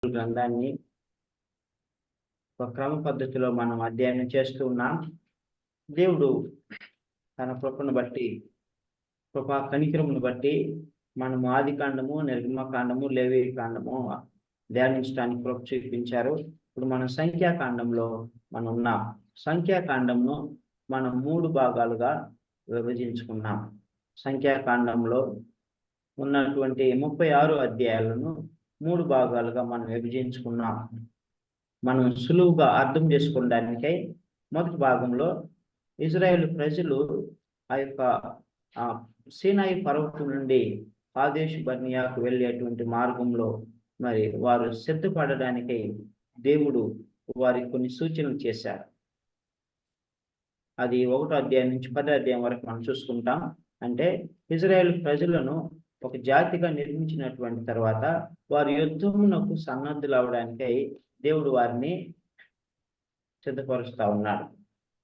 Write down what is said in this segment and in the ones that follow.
గ్రంథాన్ని ఒక క్రమ పద్ధతిలో మనం అధ్యయనం చేస్తూ ఉన్నాం. దేవుడు తన కృపను బట్టి, కృపా కనికరమును బట్టి మనము ఆది కాండము, నిర్గమకాండము, లేవి కాండము ధ్యానించడానికి కృప చూపించారు. ఇప్పుడు మనం సంఖ్యాకాండంలో మనం ఉన్నాం. సంఖ్యాకాండంను మనం 3 భాగాలుగా విభజించుకున్నాం. సంఖ్యాకాండంలో ఉన్నటువంటి 36 అధ్యాయాలను 3 భాగాలుగా మనం విభజించుకున్నాం. మనం సులువుగా అర్థం చేసుకోవడానికై మొదటి భాగంలో ఇజ్రాయేల్ ప్రజలు ఆ యొక్క సీనాయి పర్వతం నుండి కాదేషు బర్నియాకు వెళ్ళేటువంటి మార్గంలో మరి వారు సిద్ధపడడానికై దేవుడు వారికి కొన్ని సూచనలు చేశారు. అది 1వ అధ్యాయం నుంచి 10వ అధ్యాయం వరకు మనం చూసుకుంటాం. అంటే ఇజ్రాయేల్ ప్రజలను ఒక జాతిగా నిర్మించినటువంటి తర్వాత వారు యుద్ధమునకు సన్నద్ధులు అవడానికై దేవుడు వారిని సిద్ధపరుస్తూ ఉన్నాడు.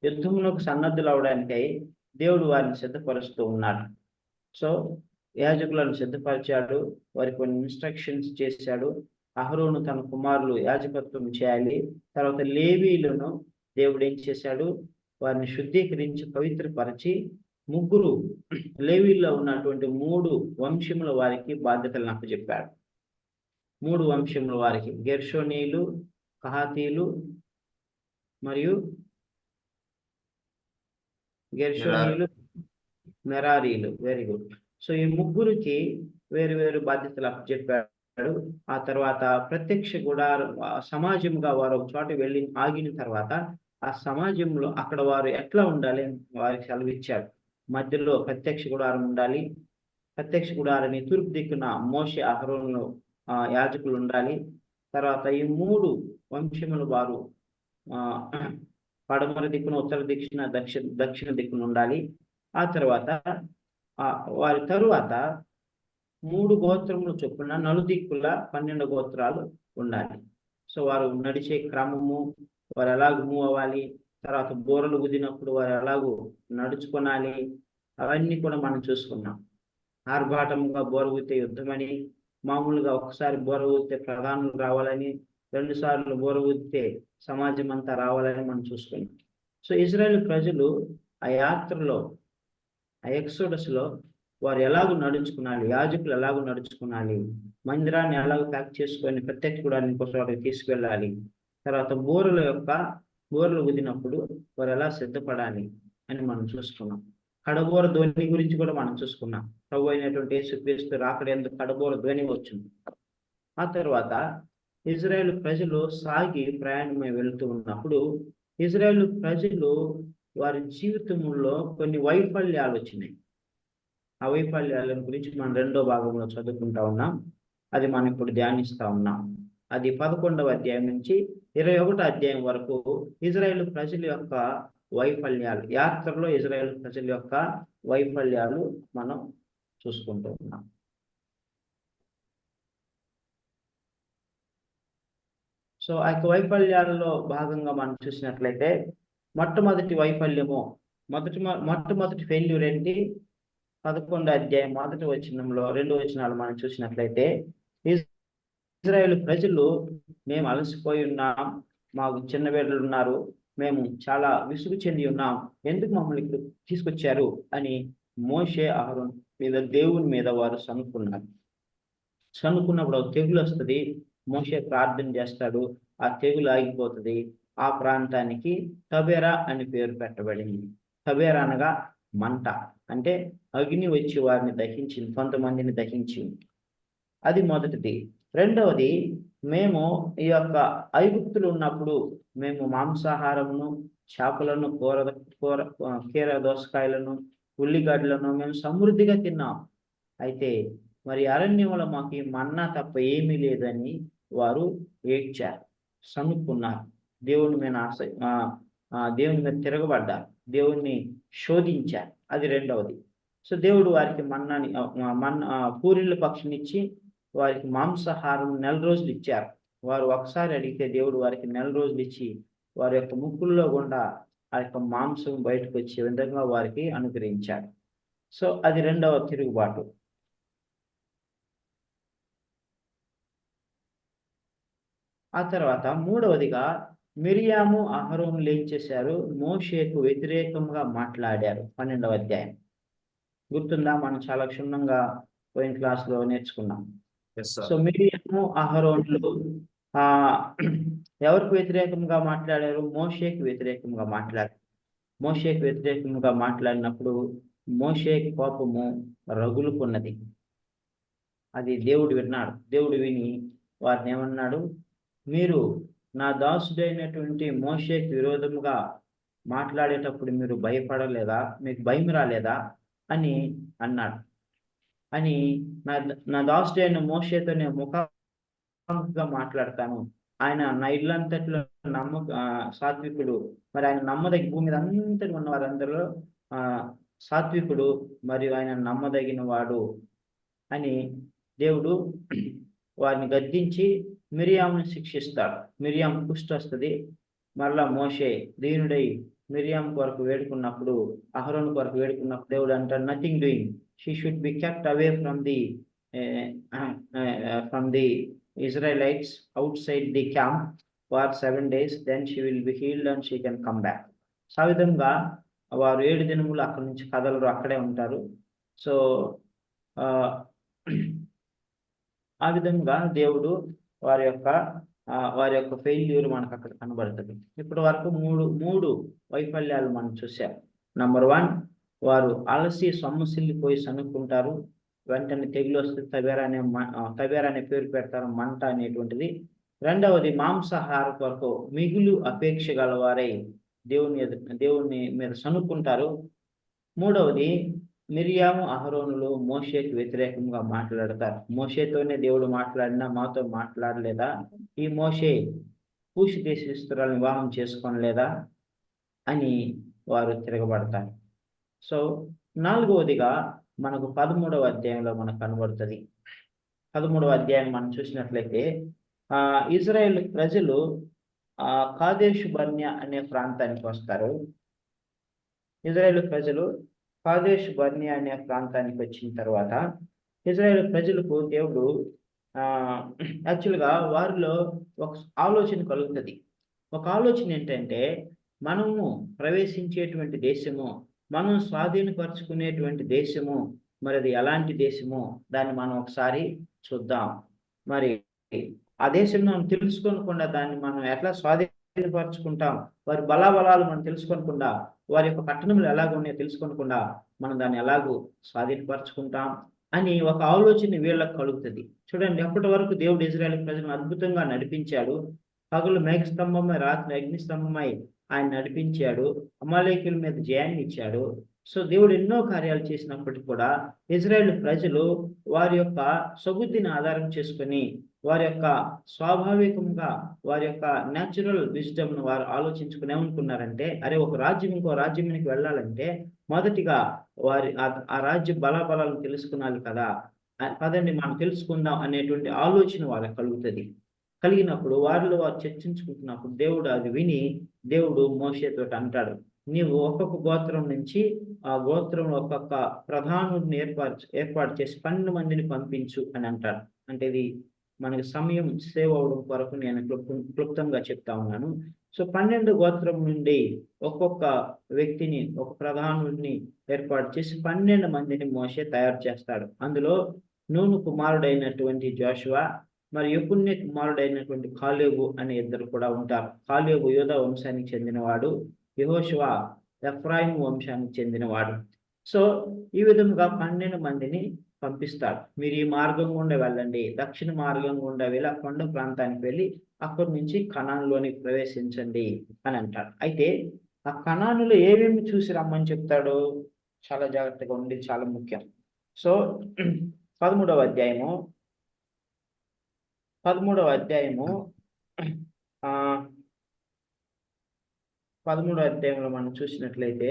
యుద్ధమునకు సన్నద్ధులు అవడానికై దేవుడు వారిని సిద్ధపరుస్తూ ఉన్నాడు. సో యాజకులను సిద్ధపరిచాడు, వారికి కొన్ని ఇన్స్ట్రక్షన్స్ చేశాడు. అహరోను తన కుమారులు యాజకత్వం చేయాలి. తర్వాత లేవీలను దేవుడు ఏం చేశాడు, వారిని శుద్ధీకరించి పవిత్రపరిచి 3 లేవీల్లో ఉన్నటువంటి 3 వంశముల వారికి బాధ్యతలను అప్పచెప్పాడు. 3 వంశముల వారికి గెర్షోనీయులు, కహాతీయులు మరియు మెరారీలు. Very good. సో ఈ 3కి వేరు వేరు బాధ్యతలు అప్పచెప్పాడు. ఆ తర్వాత ప్రత్యక్ష గుడారం సమాజంగా వారు ఒక చోట వెళ్ళి ఆగిన తర్వాత ఆ సమాజంలో అక్కడ వారు ఎట్లా ఉండాలి వారికి సెలవిచ్చాడు. మధ్యలో ప్రత్యక్ష గుడారం ఉండాలి. ప్రత్యక్ష గుడారాన్ని తూర్పు దిక్కున మోషే, అహరోను యాజకులు ఉండాలి. తర్వాత ఈ 3 వంశముల వారు పడమర దిక్కున, ఉత్తర దిక్కున, దక్షిణ దిక్కున ఉండాలి. ఆ తర్వాత వారి తరువాత 3 గోత్రములు చొప్పున నలుదిక్కుల 12 గోత్రాలు ఉండాలి. సో వారు నడిచే క్రమము, వారు ఎలాగ మూవ్ అవ్వాలి, తర్వాత బోరలు ఊదినప్పుడు వారు ఎలాగూ నడుచుకోనాలి, అవన్నీ కూడా మనం చూసుకున్నాం. ఆర్భాటంగా బోర ఊదితే యుద్ధమని, మామూలుగా ఒకసారి బోర ఊదితే ప్రధానులు రావాలని, 2 సార్లు బోర ఊదితే సమాజం అంతా రావాలని మనం చూసుకున్నాం. సో ఇజ్రాయేల్ ప్రజలు ఆ యాత్రలో, ఆ ఎక్సోడస్లో వారు ఎలాగూ నడుచుకునాలి, యాజకులు ఎలాగూ నడుచుకునాలి, మందిరాన్ని ఎలాగో ప్యాక్ చేసుకొని ప్రత్యక్ష గుడారాన్ని ఇంకో చోటకి తీసుకువెళ్ళాలి, తర్వాత బోరలు ఊదినప్పుడు వారు ఎలా సిద్ధపడాలి అని మనం చూసుకున్నాం. కడబోర ధ్వని గురించి కూడా మనం చూసుకున్నాం. ప్రభు అయినటువంటి యేసుక్రీస్తు రాకడేందుకు కడబోర ధ్వని వచ్చింది. ఆ తర్వాత ఇజ్రాయేల్ ప్రజలు సాగి ప్రయాణమై వెళుతూ ఉన్నప్పుడు ఇజ్రాయేల్ ప్రజలు వారి జీవితంలో కొన్ని వైఫల్యాలు వచ్చినాయి. ఆ వైఫల్యాల గురించి మనం 2వ భాగంలో చదువుకుంటా ఉన్నాం. అది మనం ఇప్పుడు ధ్యానిస్తూ ఉన్నాం. అది 11వ అధ్యాయం నుంచి 21వ అధ్యాయం వరకు ఇజ్రాయేల్ ప్రజల యొక్క వైఫల్యాలు, యాత్రలో ఇజ్రాయేల్ ప్రజల యొక్క వైఫల్యాలు మనం చూసుకుంటూ ఉన్నాం. సో ఆ యొక్క వైఫల్యాలలో భాగంగా మనం చూసినట్లయితే మొట్టమొదటి వైఫల్యము, మొట్టమొదటి ఫెయిల్యూర్ ఏంటి? 11వ అధ్యాయం 1వ వచనంలో 2 వచనాలు మనం చూసినట్లయితే ఇజ్రాయేల్ ప్రజలు మేము అలసిపోయి ఉన్నాం, మాకు చిన్న బిడ్డలు ఉన్నారు, మేము చాలా విసుగు చెంది ఉన్నాం, ఎందుకు మమ్మల్ని ఇక్కడ తీసుకొచ్చారు అని మోషే, అహరోను మీద, దేవుని మీద వారు సనుక్కున్నారు. సనుక్కున్నప్పుడు తెగులు వస్తుంది. మోషే ప్రార్థన చేస్తాడు, ఆ తెగులు ఆగిపోతుంది. ఆ ప్రాంతానికి తబేరా అని పేరు పెట్టబడింది. తబేరా అనగా మంట, అంటే అగ్ని వచ్చి వారిని దహించింది, కొంతమందిని దహించింది. అది మొదటిది. రెండవది, మేము ఈ యొక్క ఐగుప్తులు ఉన్నప్పుడు మేము మాంసాహారమును, చేపలను, కీర దోసకాయలను, ఉల్లిగడ్డలను మేము సమృద్ధిగా తిన్నాం. అయితే మరి అరణ్యంలో మాకు మన్నా తప్ప ఏమీ లేదని వారు ఏడ్చారు, సనుక్కున్నారు, దేవుని మీద తిరగబడ్డారు, దేవుణ్ణి శోధించారు. అది రెండవది. సో దేవుడు వారికి పూరిళ్ళ పక్షినిచ్చి వారికి మాంసాహారం 4 రోజులు ఇచ్చారు. వారు ఒకసారి అడిగితే దేవుడు వారికి 4 రోజులు ఇచ్చి వారి యొక్క ముక్కుల్లో గుండా ఆ యొక్క మాంసం బయటకు వచ్చే విధంగా వారికి అనుగ్రహించాడు. సో అది రెండవ తిరుగుబాటు. ఆ తర్వాత మూడవదిగా మిరియాము అహరోనులు ఏం చేశారు? మోషేకు వ్యతిరేకంగా మాట్లాడారు. 12వ అధ్యాయం గుర్తుందా? మనం చాలా క్షుణ్ణంగా పోయిన క్లాస్లో నేర్చుకున్నాం. Yes sir. సో మిరియాము అహరోనులు ఆ ఎవరికి వ్యతిరేకంగా మాట్లాడారు? మోషేకు వ్యతిరేకంగా మాట్లాడారు. మోషేకు వ్యతిరేకంగా మాట్లాడినప్పుడు మోషే కోపము రగులుకున్నది. అది దేవుడు విన్నాడు. దేవుడు విని వారిని ఏమన్నాడు? మీరు నా దాసుడైనటువంటి మోషేకి విరోధముగా మాట్లాడేటప్పుడు మీరు భయపడలేదా? మీకు భయం రాలేదా అని అన్నాడు. అని నా దాసుడైన మోషేతో నేను ముఖాముఖిగా మాట్లాడతాను. ఆయన నా ఇల్లంతట్లో సాత్వికుడు. మరి ఆయన నమ్మదగిన భూమి మీద అంతటి ఉన్న వారందరూ సాత్వికుడు, మరియు ఆయన నమ్మదగిన వాడు అని దేవుడు వారిని గద్దించి మిరియాముని శిక్షిస్తాడు. మిరియాము కుష్టి వస్తుంది. మరలా మోషే దీనుడై మిరియాం కొరకు వేడుకున్నప్పుడు, అహరోను కొరకు వేడుకున్నప్పుడు దేవుడు అంటాడు, nothing doing, she should be kept away from the Israelites outside the camp for 7 days, then she will be healed and she can come back. ఆ విధంగా వారు 7 దినములు అక్కడి నుంచి కదలరు, అక్కడే ఉంటారు. సో ఆ విధంగా దేవుడు వారి యొక్క ఫెయిల్యూర్ మనకు అక్కడ కనబడుతుంది. ఇప్పటి వరకు మూడు వైఫల్యాలు మనం చూసాం. నంబర్ 1, వారు అలసి సొమ్మసిల్లిపోయి సనుక్కుంటారు. వెంటనే తెగులు వస్తే తబేరా అనే పేరు పెడతారు, మంట అనేటువంటిది. రెండవది, మాంసాహార కొరకు మిగులు అపేక్ష గలవారై దేవుని మీద సనుక్కుంటారు. మూడవది, మిరియాము అహరోనులు మోషేకి వ్యతిరేకంగా మాట్లాడతారు. మోషేతోనే దేవుడు మాట్లాడినా మాతో మాట్లాడలేదా? ఈ మోషే కూషు దేశస్తురాలను వివాహం చేసుకోనలేదా అని వారు తిరగబడతారు. సో 4వదిగా మనకు 13వ అధ్యాయంలో మనకు కనబడుతుంది. 13వ అధ్యాయం మనం చూసినట్లయితే ఇజ్రాయేల్ ప్రజలు కాదేషు బర్న్యా అనే ప్రాంతానికి వస్తారు. ఇజ్రాయేల్ ప్రజలు కాదేషు బర్నియా అనే ప్రాంతానికి వచ్చిన తర్వాత ఇజ్రాయేల్ ప్రజలకు దేవుడు యాక్చువల్గా వారిలో ఒక ఆలోచన కలుగుతుంది. ఒక ఆలోచన ఏంటంటే, మనము ప్రవేశించేటువంటి దేశము, మనం స్వాధీనపరుచుకునేటువంటి దేశము, మరి అది ఎలాంటి దేశము దాన్ని మనం ఒకసారి చూద్దాం. మరి ఆ దేశం మనం తెలుసుకోకుండా దాన్ని మనం ఎట్లా స్వాధీనపరుచుకుంటాం? వారి బలాబలాలు మనం తెలుసుకోకుండా, వారి యొక్క పట్టణములు ఎలాగున్నాయో తెలుసుకోకుండా మనం దాన్ని ఎలాగూ స్వాధీనపరుచుకుంటాం అని ఒక ఆలోచన వీళ్ళకు కలుగుతుంది. చూడండి, అప్పటి వరకు దేవుడు ఇజ్రాయేల్ ప్రజలను అద్భుతంగా నడిపించాడు. పగలు మేఘస్తంభమై, రాత్రి అగ్నిస్తంభమై ఆయన నడిపించాడు. అమాలేకుల మీద జయాన్ని ఇచ్చాడు. సో దేవుడు ఎన్నో కార్యాలు చేసినప్పటికీ కూడా ఇజ్రాయేల్ ప్రజలు వారి యొక్క సబుద్ధిని ఆధారం చేసుకొని, వారి యొక్క స్వాభావికంగా, వారి యొక్క న్యాచురల్ విజ్డమ్ను వారు ఆలోచించుకుని ఏమనుకున్నారంటే, అరే ఒక రాజ్యం ఇంకో రాజ్యానికి వెళ్ళాలంటే మొదటిగా వారి ఆ రాజ్య బలాబలాలను తెలుసుకున్నాలి కదా, పదండి మనం తెలుసుకుందాం అనేటువంటి ఆలోచన వాళ్ళకి కలుగుతుంది. కలిగినప్పుడు వారిలో వారు చర్చించుకుంటున్నప్పుడు దేవుడు అది విని దేవుడు మోషేతో అంటాడు, నీవు ఒక్కొక్క గోత్రం నుంచి ఆ గోత్రంలో ఒక్కొక్క ప్రధానుడిని ఏర్పాటు చేసి 12 మందిని పంపించు అని అంటాడు. అంటే ఇది మనకి సమయం సేవ్ అవడం కొరకు నేను క్లుప్తంగా చెప్తా ఉన్నాను. సో 12 గోత్రం నుండి ఒక్కొక్క వ్యక్తిని, ఒక ప్రధానుడిని ఏర్పాటు చేసి 12 మందిని మోషే తయారు చేస్తాడు. అందులో నూను కుమారుడైనటువంటి జోషువ మరి యెఫున్నె కుమారుడైనటువంటి కాలేబు అనే ఇద్దరు కూడా ఉంటారు. కాలేబు యూదా వంశానికి చెందినవాడు, యెహోషువ ఎఫ్రాయిము వంశానికి చెందినవాడు. సో ఈ విధంగా 12 మందిని పంపిస్తాడు. మీరు ఈ మార్గం గుండా వెళ్ళండి, దక్షిణ మార్గం గుండా వెళ్ళి ఆ కొండ ప్రాంతానికి వెళ్ళి అక్కడి నుంచి కనానులోనికి ప్రవేశించండి అని అంటాడు. అయితే ఆ కనానులో ఏమేమి చూసి రమ్మని చెప్తాడు? చాలా జాగ్రత్తగా ఉండి, చాలా ముఖ్యం. సో 13వ అధ్యాయము 13వ అధ్యాయంలో మనం చూసినట్లయితే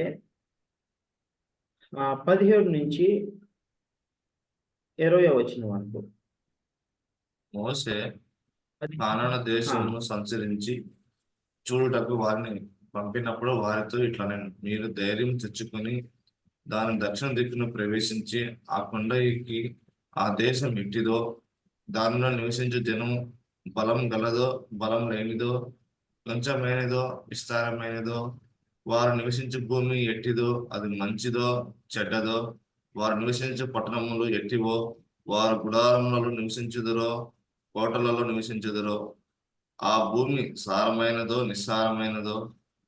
17 నుంచి 20వ వచనం వరకు మోషే కానాను దేశమును సంచరించి చూడుటకు వారిని పంపినప్పుడు వారితో ఇట్లా, నేను మీరు ధైర్యం తెచ్చుకొని దాని దక్షిణ దిక్కును ప్రవేశించి ఆ కొండ ఎక్కి ఆ దేశం ఇట్టిదో దానిలో నివసించే జనము బలం గలదో బలం లేనిదో, కొంచెమైనదో విస్తారమైనదో, వారు నివసించు భూమి ఎట్టిదో అది మంచిదో చెడ్డదో, వారు నివసించు పట్టణములు ఎట్టివో, వారు గుడారములలో నివసించుదురో కోటలలో నివసించుదురో, ఆ భూమి సారమైనదో నిస్సారమైనదో,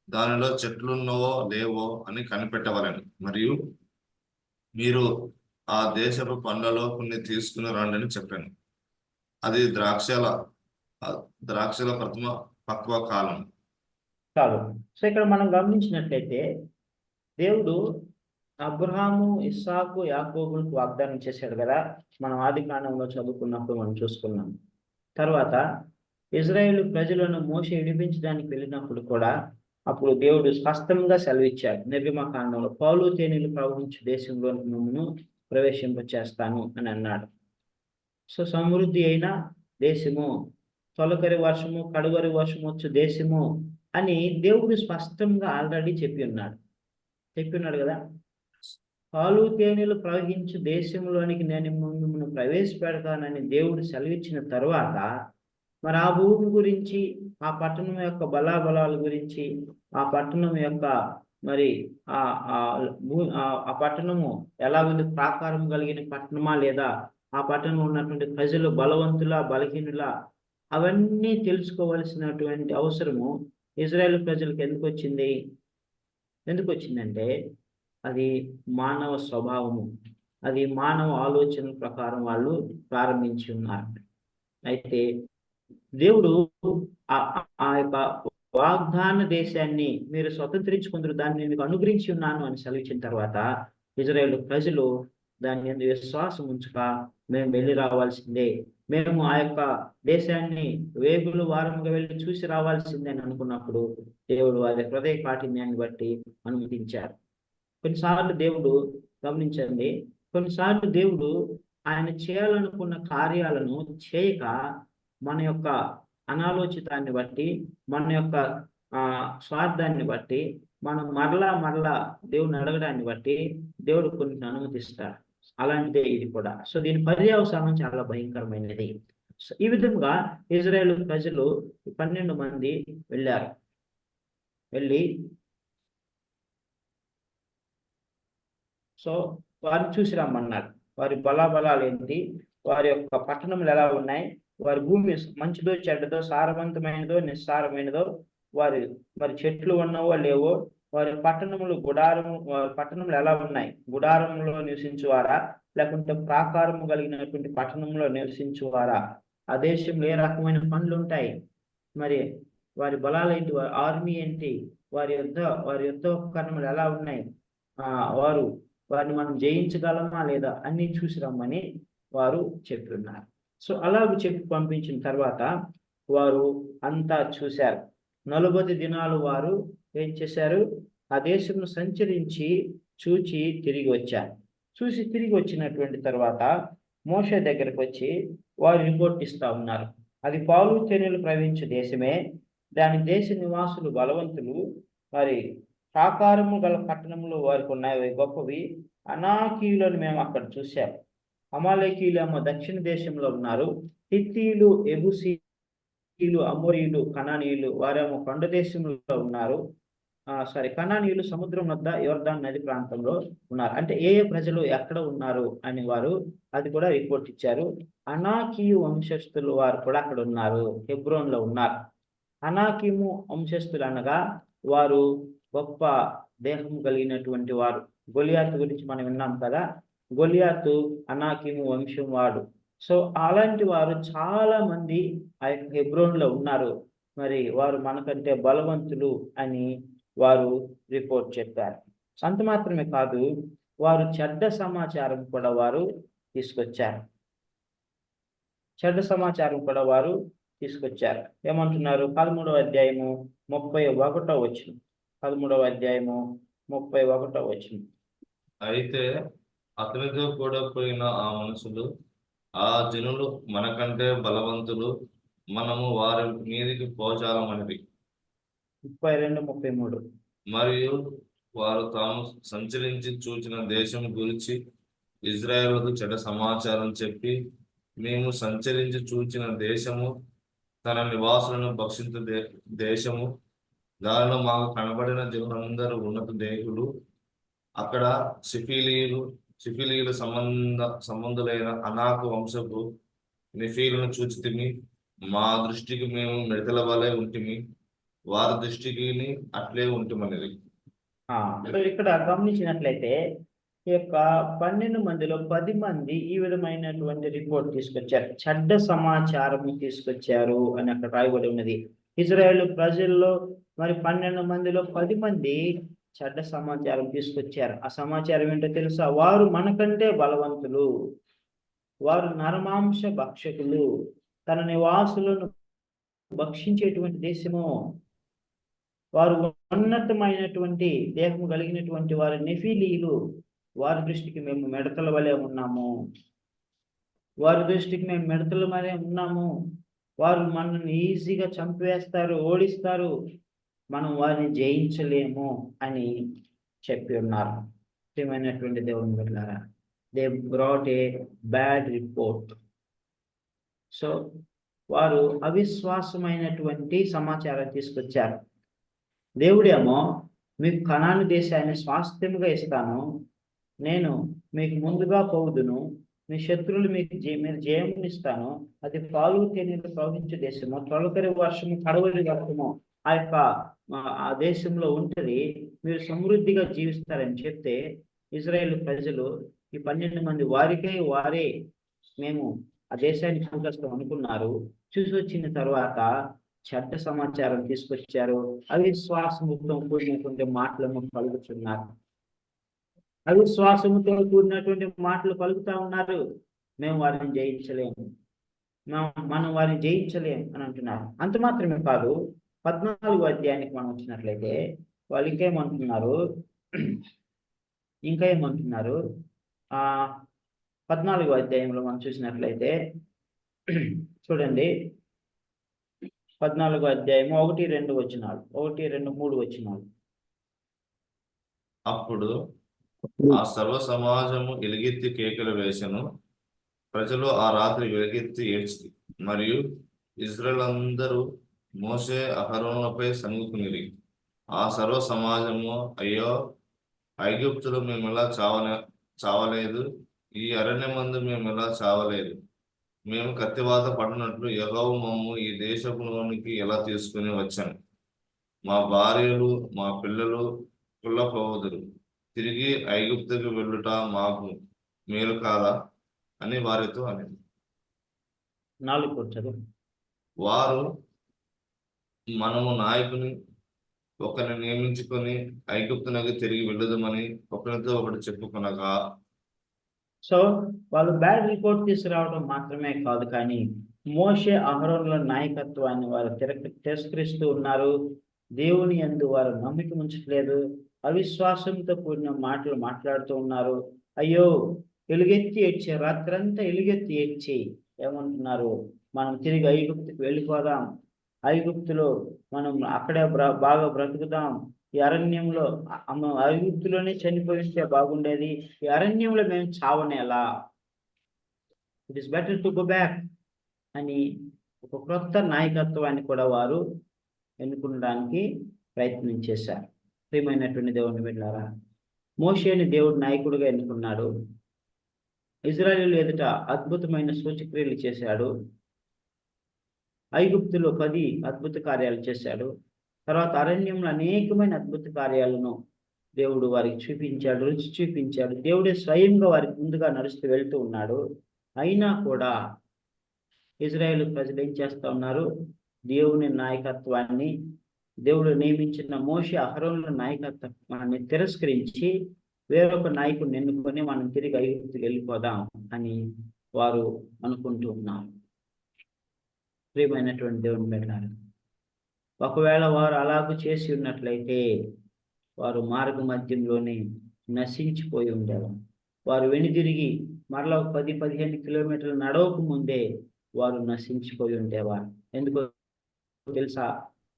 దానిలో చెట్లున్నవో లేవో అని కనిపెట్టవలెను. మరియు మీరు ఆ దేశపు పండ్లలో కొన్ని తీసుకుని రండి అని చెప్పాను. అది ఆ ద్రాక్షల ప్రథమ పక్వ కాలం. చాలు. సో ఇక్కడ మనం గమనించినట్లయితే దేవుడు అబ్రహాము, ఇస్సాకు, యాకోబులకు వాగ్దానం చేశాడు కదా. మనం ఆది కాండంలో చదువుకున్నప్పుడు మనం చూసుకున్నాం. తర్వాత ఇజ్రాయేలు ప్రజలను మోషే విడిపించడానికి వెళ్ళినప్పుడు కూడా అప్పుడు దేవుడు స్పష్టంగా సెలవిచ్చాడు. నిర్గమకాండంలో పాలు తేనెలు ప్రవహించు దేశంలోనికి మిమ్మును ప్రవేశింపచేస్తాను అని అన్నాడు. సో సమృద్ధి అయిన దేశము, తొలకరి వర్షము కడుగరి వర్షము వచ్చు దేశము అని దేవుడు స్పష్టంగా ఆల్రెడీ చెప్పి ఉన్నాడు కదా. పాలు తేనెలు ప్రవహించు దేశంలోనికి నేను మిమ్మల్ని ప్రవేశపెడతానని దేవుడు సెలవిచ్చిన తరువాత మరి ఆ భూమి గురించి, ఆ పట్టణం యొక్క బలాబలాల గురించి, ఆ పట్టణం యొక్క మరి ఆ పట్టణము ఎలా ఉంది, ప్రాకారం కలిగిన పట్టణమా లేదా ఆ పట్టణంలో ఉన్నటువంటి ప్రజలు బలవంతుల బలహీనుల, అవన్నీ తెలుసుకోవలసినటువంటి అవసరము ఇజ్రాయేల్ ప్రజలకు ఎందుకు వచ్చిందంటే అది మానవ స్వభావము, అది మానవ ఆలోచన ప్రకారం వాళ్ళు ప్రారంభించి ఉన్నారు. అయితే దేవుడు ఆ యొక్క వాగ్దాన దేశాన్ని మీరు స్వతంత్రించుకుందరు, దాన్ని మీకు అనుగ్రహించి ఉన్నాను అని సెలవిచ్చిన తర్వాత ఇజ్రాయేల్ ప్రజలు దాని యందు విశ్వాసం ఉంచక మేము వెళ్ళి రావాల్సిందే, మేము ఆ యొక్క దేశాన్ని వేగులు వారముగా వెళ్ళి చూసి రావాల్సిందే అని అనుకున్నప్పుడు దేవుడు వారి హృదయ కాఠిన్యాన్ని బట్టి అనుమతించారు. కొన్నిసార్లు దేవుడు ఆయన చేయాలనుకున్న కార్యాలను చేయక మన యొక్క అనాలోచితాన్ని బట్టి, మన యొక్క స్వార్థాన్ని బట్టి, మనం మరలా దేవుడిని అడగడాన్ని బట్టి దేవుడు కొన్ని అనుమతిస్తాడు. అలాంటిదే ఇది కూడా. సో దీని పర్యవసానం చాలా భయంకరమైనది. ఈ విధంగా ఇజ్రాయేల్ ప్రజలు 12 మంది వెళ్ళి సో వారిని చూసి రమ్మన్నారు. వారి బలాబలాలు ఏంటి, వారి యొక్క పట్టణములు ఎలా ఉన్నాయి, వారి భూమి మంచిదో చెడ్డదో, సారవంతమైనదో నిస్సారమైనదో, వారి మరి చెట్లు ఉన్నవో లేవో, వారి పట్టణములు ఎలా ఉన్నాయి, గుడారంలో నివసించువారా లేకుంటే ప్రాకారము కలిగినటువంటి పట్టణంలో నివసించువారా, ఆ దేశంలో ఏ రకమైన పనులు ఉంటాయి, మరి వారి బలాలు ఏంటి, వారి ఆర్మీ ఏంటి, వారి యుద్ధ ఉపకరణములు ఎలా ఉన్నాయి, వారిని మనం జయించగలమా లేదా అన్ని చూసి రమ్మని వారు చెప్తున్నారు. సో అలాగ చెప్పి పంపించిన తర్వాత వారు అంతా చూశారు. 40 దినాలు వారు ఏం చేశారు, ఆ దేశంను సంచరించి చూసి తిరిగి వచ్చినటువంటి తర్వాత మోషే దగ్గరకు వచ్చి వారు రిపోర్ట్ ఇస్తా ఉన్నారు. అది పాలు తేనెలు ప్రవహించే దేశమే, దాని దేశ నివాసులు బలవంతులు, మరి ప్రాకారము గల పట్టణంలో వారికి ఉన్నాయి గొప్పవి, అనాకీయులను మేము అక్కడ చూశాం. అమాలేకీయులేమో దక్షిణ దేశంలో ఉన్నారు, హిత్తీయులు, ఎబూసీయులు, అమోరీయులు, కనానీయులు వారేమో కొండ దేశంలో ఉన్నారు. కనానీయులు సముద్రం వద్ద యోర్దాను నది ప్రాంతంలో ఉన్నారు. అంటే ఏ ప్రజలు ఎక్కడ ఉన్నారు అని వారు అది కూడా రిపోర్ట్ ఇచ్చారు. అనాకీయు వంశస్థులు వారు కూడా అక్కడ ఉన్నారు, హెబ్రోన్లో ఉన్నారు. అనాకీము వంశస్థులు అనగా వారు గొప్ప దేహం కలిగినటువంటి వారు. గొలియాతు గురించి మనం విన్నాం కదా, గొలియాతు అనాకీము వంశం వాడు. సో అలాంటి వారు చాలా మంది ఆ యొక్క హెబ్రోన్లో ఉన్నారు. మరి వారు మనకంటే బలవంతులు అని వారు రిపోర్ట్ చెప్పారు. అంత మాత్రమే కాదు, వారు చెడ్డ సమాచారం కూడా వారు తీసుకొచ్చారు. ఏమంటున్నారు, 13వ అధ్యాయము 31వ వచనం. 13వ అధ్యాయము 31వ వచనం. అయితే అతనితో కూడా పోయిన ఆ మనుషులు, ఆ జనులు మనకంటే బలవంతులు, మనము వారి మీదికి పోచాలమనివి. 32, 33. మరియు వారు తాము సంచరించి చూచిన దేశం గురించి ఇజ్రాయేలుకు చెడ్డ సమాచారం చెప్పి, మేము సంచరించి చూచిన దేశము తన నివాసులను భక్షించు దేశము, దానిలో మాకు కనబడిన జనులందరూ ఉన్నత దేహులు. అక్కడ సిఫిలీయులు సంబంధులైన అనాకు వంశపు నెఫీలను చూచితిమి. మా దృష్టికి మేము మిడతల వలె ఉంటిమి, వారి దృష్టికి అట్లే ఉంటుమనేది. సో ఇక్కడ గమనించినట్లయితే ఈ యొక్క 12 మందిలో 10 మంది ఈ విధమైనటువంటి రిపోర్ట్ తీసుకొచ్చారు, చెడ్డ సమాచారం తీసుకొచ్చారు అని అక్కడ రాయబడి ఉన్నది. ఇజ్రాయేల్ ప్రజల్లో మరి 12 మందిలో 10 మంది చెడ్డ సమాచారం తీసుకొచ్చారు. ఆ సమాచారం ఏంటో తెలుసా? వారు మనకంటే బలవంతులు, వారు నరమాంస భక్షకులు, తన నివాసులను భక్షించేటువంటి దేశము, వారు ఉన్నతమైనటువంటి దేహము కలిగినటువంటి వారి నెఫీలీలు, వారి దృష్టికి మేము మిడతల వలె ఉన్నాము, వారి దృష్టికి మేము మిడతల వలె ఉన్నాము, వారు మనల్ని ఈజీగా చంపివేస్తారు, ఓడిస్తారు, మనం వారిని జయించలేము అని చెప్పి ఉన్నారు. ప్రియమైనటువంటి దేవుని బిడ్డలారా, they brought A bad report. So వారు అవిశ్వాసమైనటువంటి సమాచారం తీసుకొచ్చారు. దేవుడేమో మీకు కనాను దేశాన్ని స్వాస్థ్యముగా ఇస్తాను, నేను మీకు ముందుగా పోవుదును, మీ శత్రువులు మీరు జయమునిస్తాను, అది పాలు తేనెలు ప్రవహించే దేశము, తొలకరి వర్షము కడవలి వర్షము ఆ దేశంలో ఉంటుంది, మీరు సమృద్ధిగా జీవిస్తారని చెప్తే ఇజ్రాయేల్ ప్రజలు ఈ 12 మంది వారే మేము ఆ దేశాన్ని చూపిస్తాం అనుకున్నారు. చూసి వచ్చిన తర్వాత చెడ్డ సమాచారం తీసుకొచ్చారు, అవిశ్వాసముతో కూడినటువంటి మాటలను పలుకుతున్నారు. అవిశ్వాసముతో కూడినటువంటి మాటలు పలుకుతా ఉన్నారు. మేము వారిని జయించలేము, మనం వారిని జయించలేము అని అంటున్నారు. అంత మాత్రమే కాదు, 14వ అధ్యాయానికి మనం వచ్చినట్లయితే వాళ్ళు ఇంకా ఏమంటున్నారు 14వ అధ్యాయంలో మనం చూసినట్లయితే చూడండి, 14వ అధ్యాయము 1, 2 వచనాలు, 1, 2, 3 వచనాలు. అప్పుడు ఆ సర్వ సమాజము ఎలుగెత్తి కేకలు వేసెను, ప్రజలు ఆ రాత్రి వెలుగెత్తి ఏడ్చి, మరియు ఇజ్రాయేల్ అందరూ మోషే అహరోనులపై సణుగుకునిరి. ఆ సర్వ సమాజము, అయ్యో, ఐగుప్తులో మేము ఎలా చావలేదు, ఈ అరణ్యమందు మేము ఎలా చావలేదు, మేము కత్తివాత పడినట్లు యెహోవా మమ్ము ఈ దేశంలోనికి ఎలా తీసుకుని వచ్చాను, మా భార్యలు మా పిల్లలు కుళ్ళపోవదురు, తిరిగి ఐగుప్తుకు వెళ్ళుట మాకు మేలు కాదా అని వారితో అనేది. 4 వారు, మనము నాయకుని ఒకరిని నియమించుకొని ఐగుప్తునకు తిరిగి వెళ్ళదమని ఒకరితో ఒకటి చెప్పుకొనగా. సో వాళ్ళు బ్యాడ్ రిపోర్ట్ తీసుకురావడం మాత్రమే కాదు, కానీ మోషే అహరోనుల నాయకత్వాన్ని వారు తిరస్కరిస్తూ ఉన్నారు. దేవుని యందు వారు నమ్మిక ఉంచట్లేదు, అవిశ్వాసంతో కూడిన మాటలు మాట్లాడుతూ ఉన్నారు. అయ్యో, ఎలుగెత్తి ఏడ్చే, రాత్రంతా ఎలుగెత్తి ఏడ్చి ఏమంటున్నారు, మనం తిరిగి ఐగుప్తుకు వెళ్ళిపోదాం, ఐగుప్తులో మనం అక్కడే బాగా బ్రతుకుదాం, ఈ అరణ్యంలో ఐగుప్తులోనే చనిపోయిస్తే బాగుండేది, ఈ అరణ్యంలో మేము చావనేలా, it is better to go back అని ఒక క్రొత్త నాయకత్వాన్ని కూడా వారు ఎన్నుకోవడానికి ప్రయత్నం చేశారు. ప్రియమైనటువంటి దేవుని బిడ్డలారా, మోషేని దేవుడు నాయకుడిగా ఎన్నుకున్నాడు. ఇజ్రాయేలు ఎదుట అద్భుతమైన సూచక్రియలు చేశాడు. ఐగుప్తులో 10 అద్భుత కార్యాలు చేశాడు. తర్వాత అరణ్యంలో అనేకమైన అద్భుత కార్యాలను దేవుడు వారికి చూపించాడు, రుచి చూపించాడు. దేవుడే స్వయంగా వారికి ముందుగా నడుస్తూ వెళ్తూ ఉన్నాడు. అయినా కూడా ఇజ్రాయేల్ ప్రజలు ఏం చేస్తూ ఉన్నారు? దేవుని నాయకత్వాన్ని, దేవుడు నియమించిన మోషే అహరోనుల నాయకత్వాన్ని తిరస్కరించి వేరొక నాయకుడిని ఎన్నుకొని మనం తిరిగి ఐగుప్తుకు వెళ్ళిపోదాం అని వారు అనుకుంటూ ఉన్నారు. ప్రియమైనటువంటి దేవుని బిడ్డలారా, ఒకవేళ వారు అలాగూ చేసి ఉన్నట్లయితే వారు మార్గ మధ్యంలోనే నశించిపోయి ఉండేవారు. వారు వెనుదిరిగి మరలా 10-15 కిలోమీటర్లు నడవక ముందే వారు నశించిపోయి ఉండేవారు. ఎందుకో తెలుసా?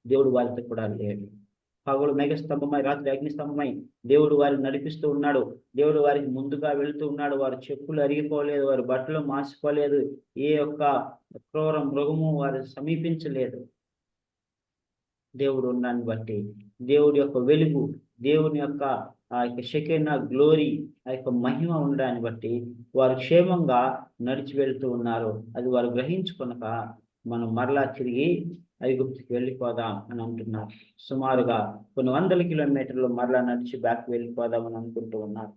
దేవుడు వారితో కూడా లేడు. పగలు మేఘస్తంభమై రాత్రి అగ్నిస్తంభమై దేవుడు వారిని నడిపిస్తూ ఉన్నాడు. దేవుడు వారికి ముందుగా వెళుతూ ఉన్నాడు. వారి చెప్పులు అరిగిపోలేదు, వారి బట్టలు మాసిపోలేదు, ఏ ఒక్క క్రూర మృగము వారు సమీపించలేదు. దేవుడు ఉన్నాన్ని బట్టి, దేవుడి యొక్క వెలుగు, దేవుని యొక్క ఆ యొక్క షెకెనా గ్లోరీ, ఆ యొక్క మహిమ ఉండడాన్ని బట్టి వారు క్షేమంగా నడిచి వెళ్తూ ఉన్నారు. అది వారు గ్రహించుకొనక మనం మరలా తిరిగి ఐగుప్తుకి వెళ్ళిపోదాం అని అంటున్నారు. సుమారుగా కొన్ని వందల కిలోమీటర్లు మరలా నడిచి బ్యాక్ వెళ్ళిపోదాం అని అనుకుంటూ ఉన్నారు.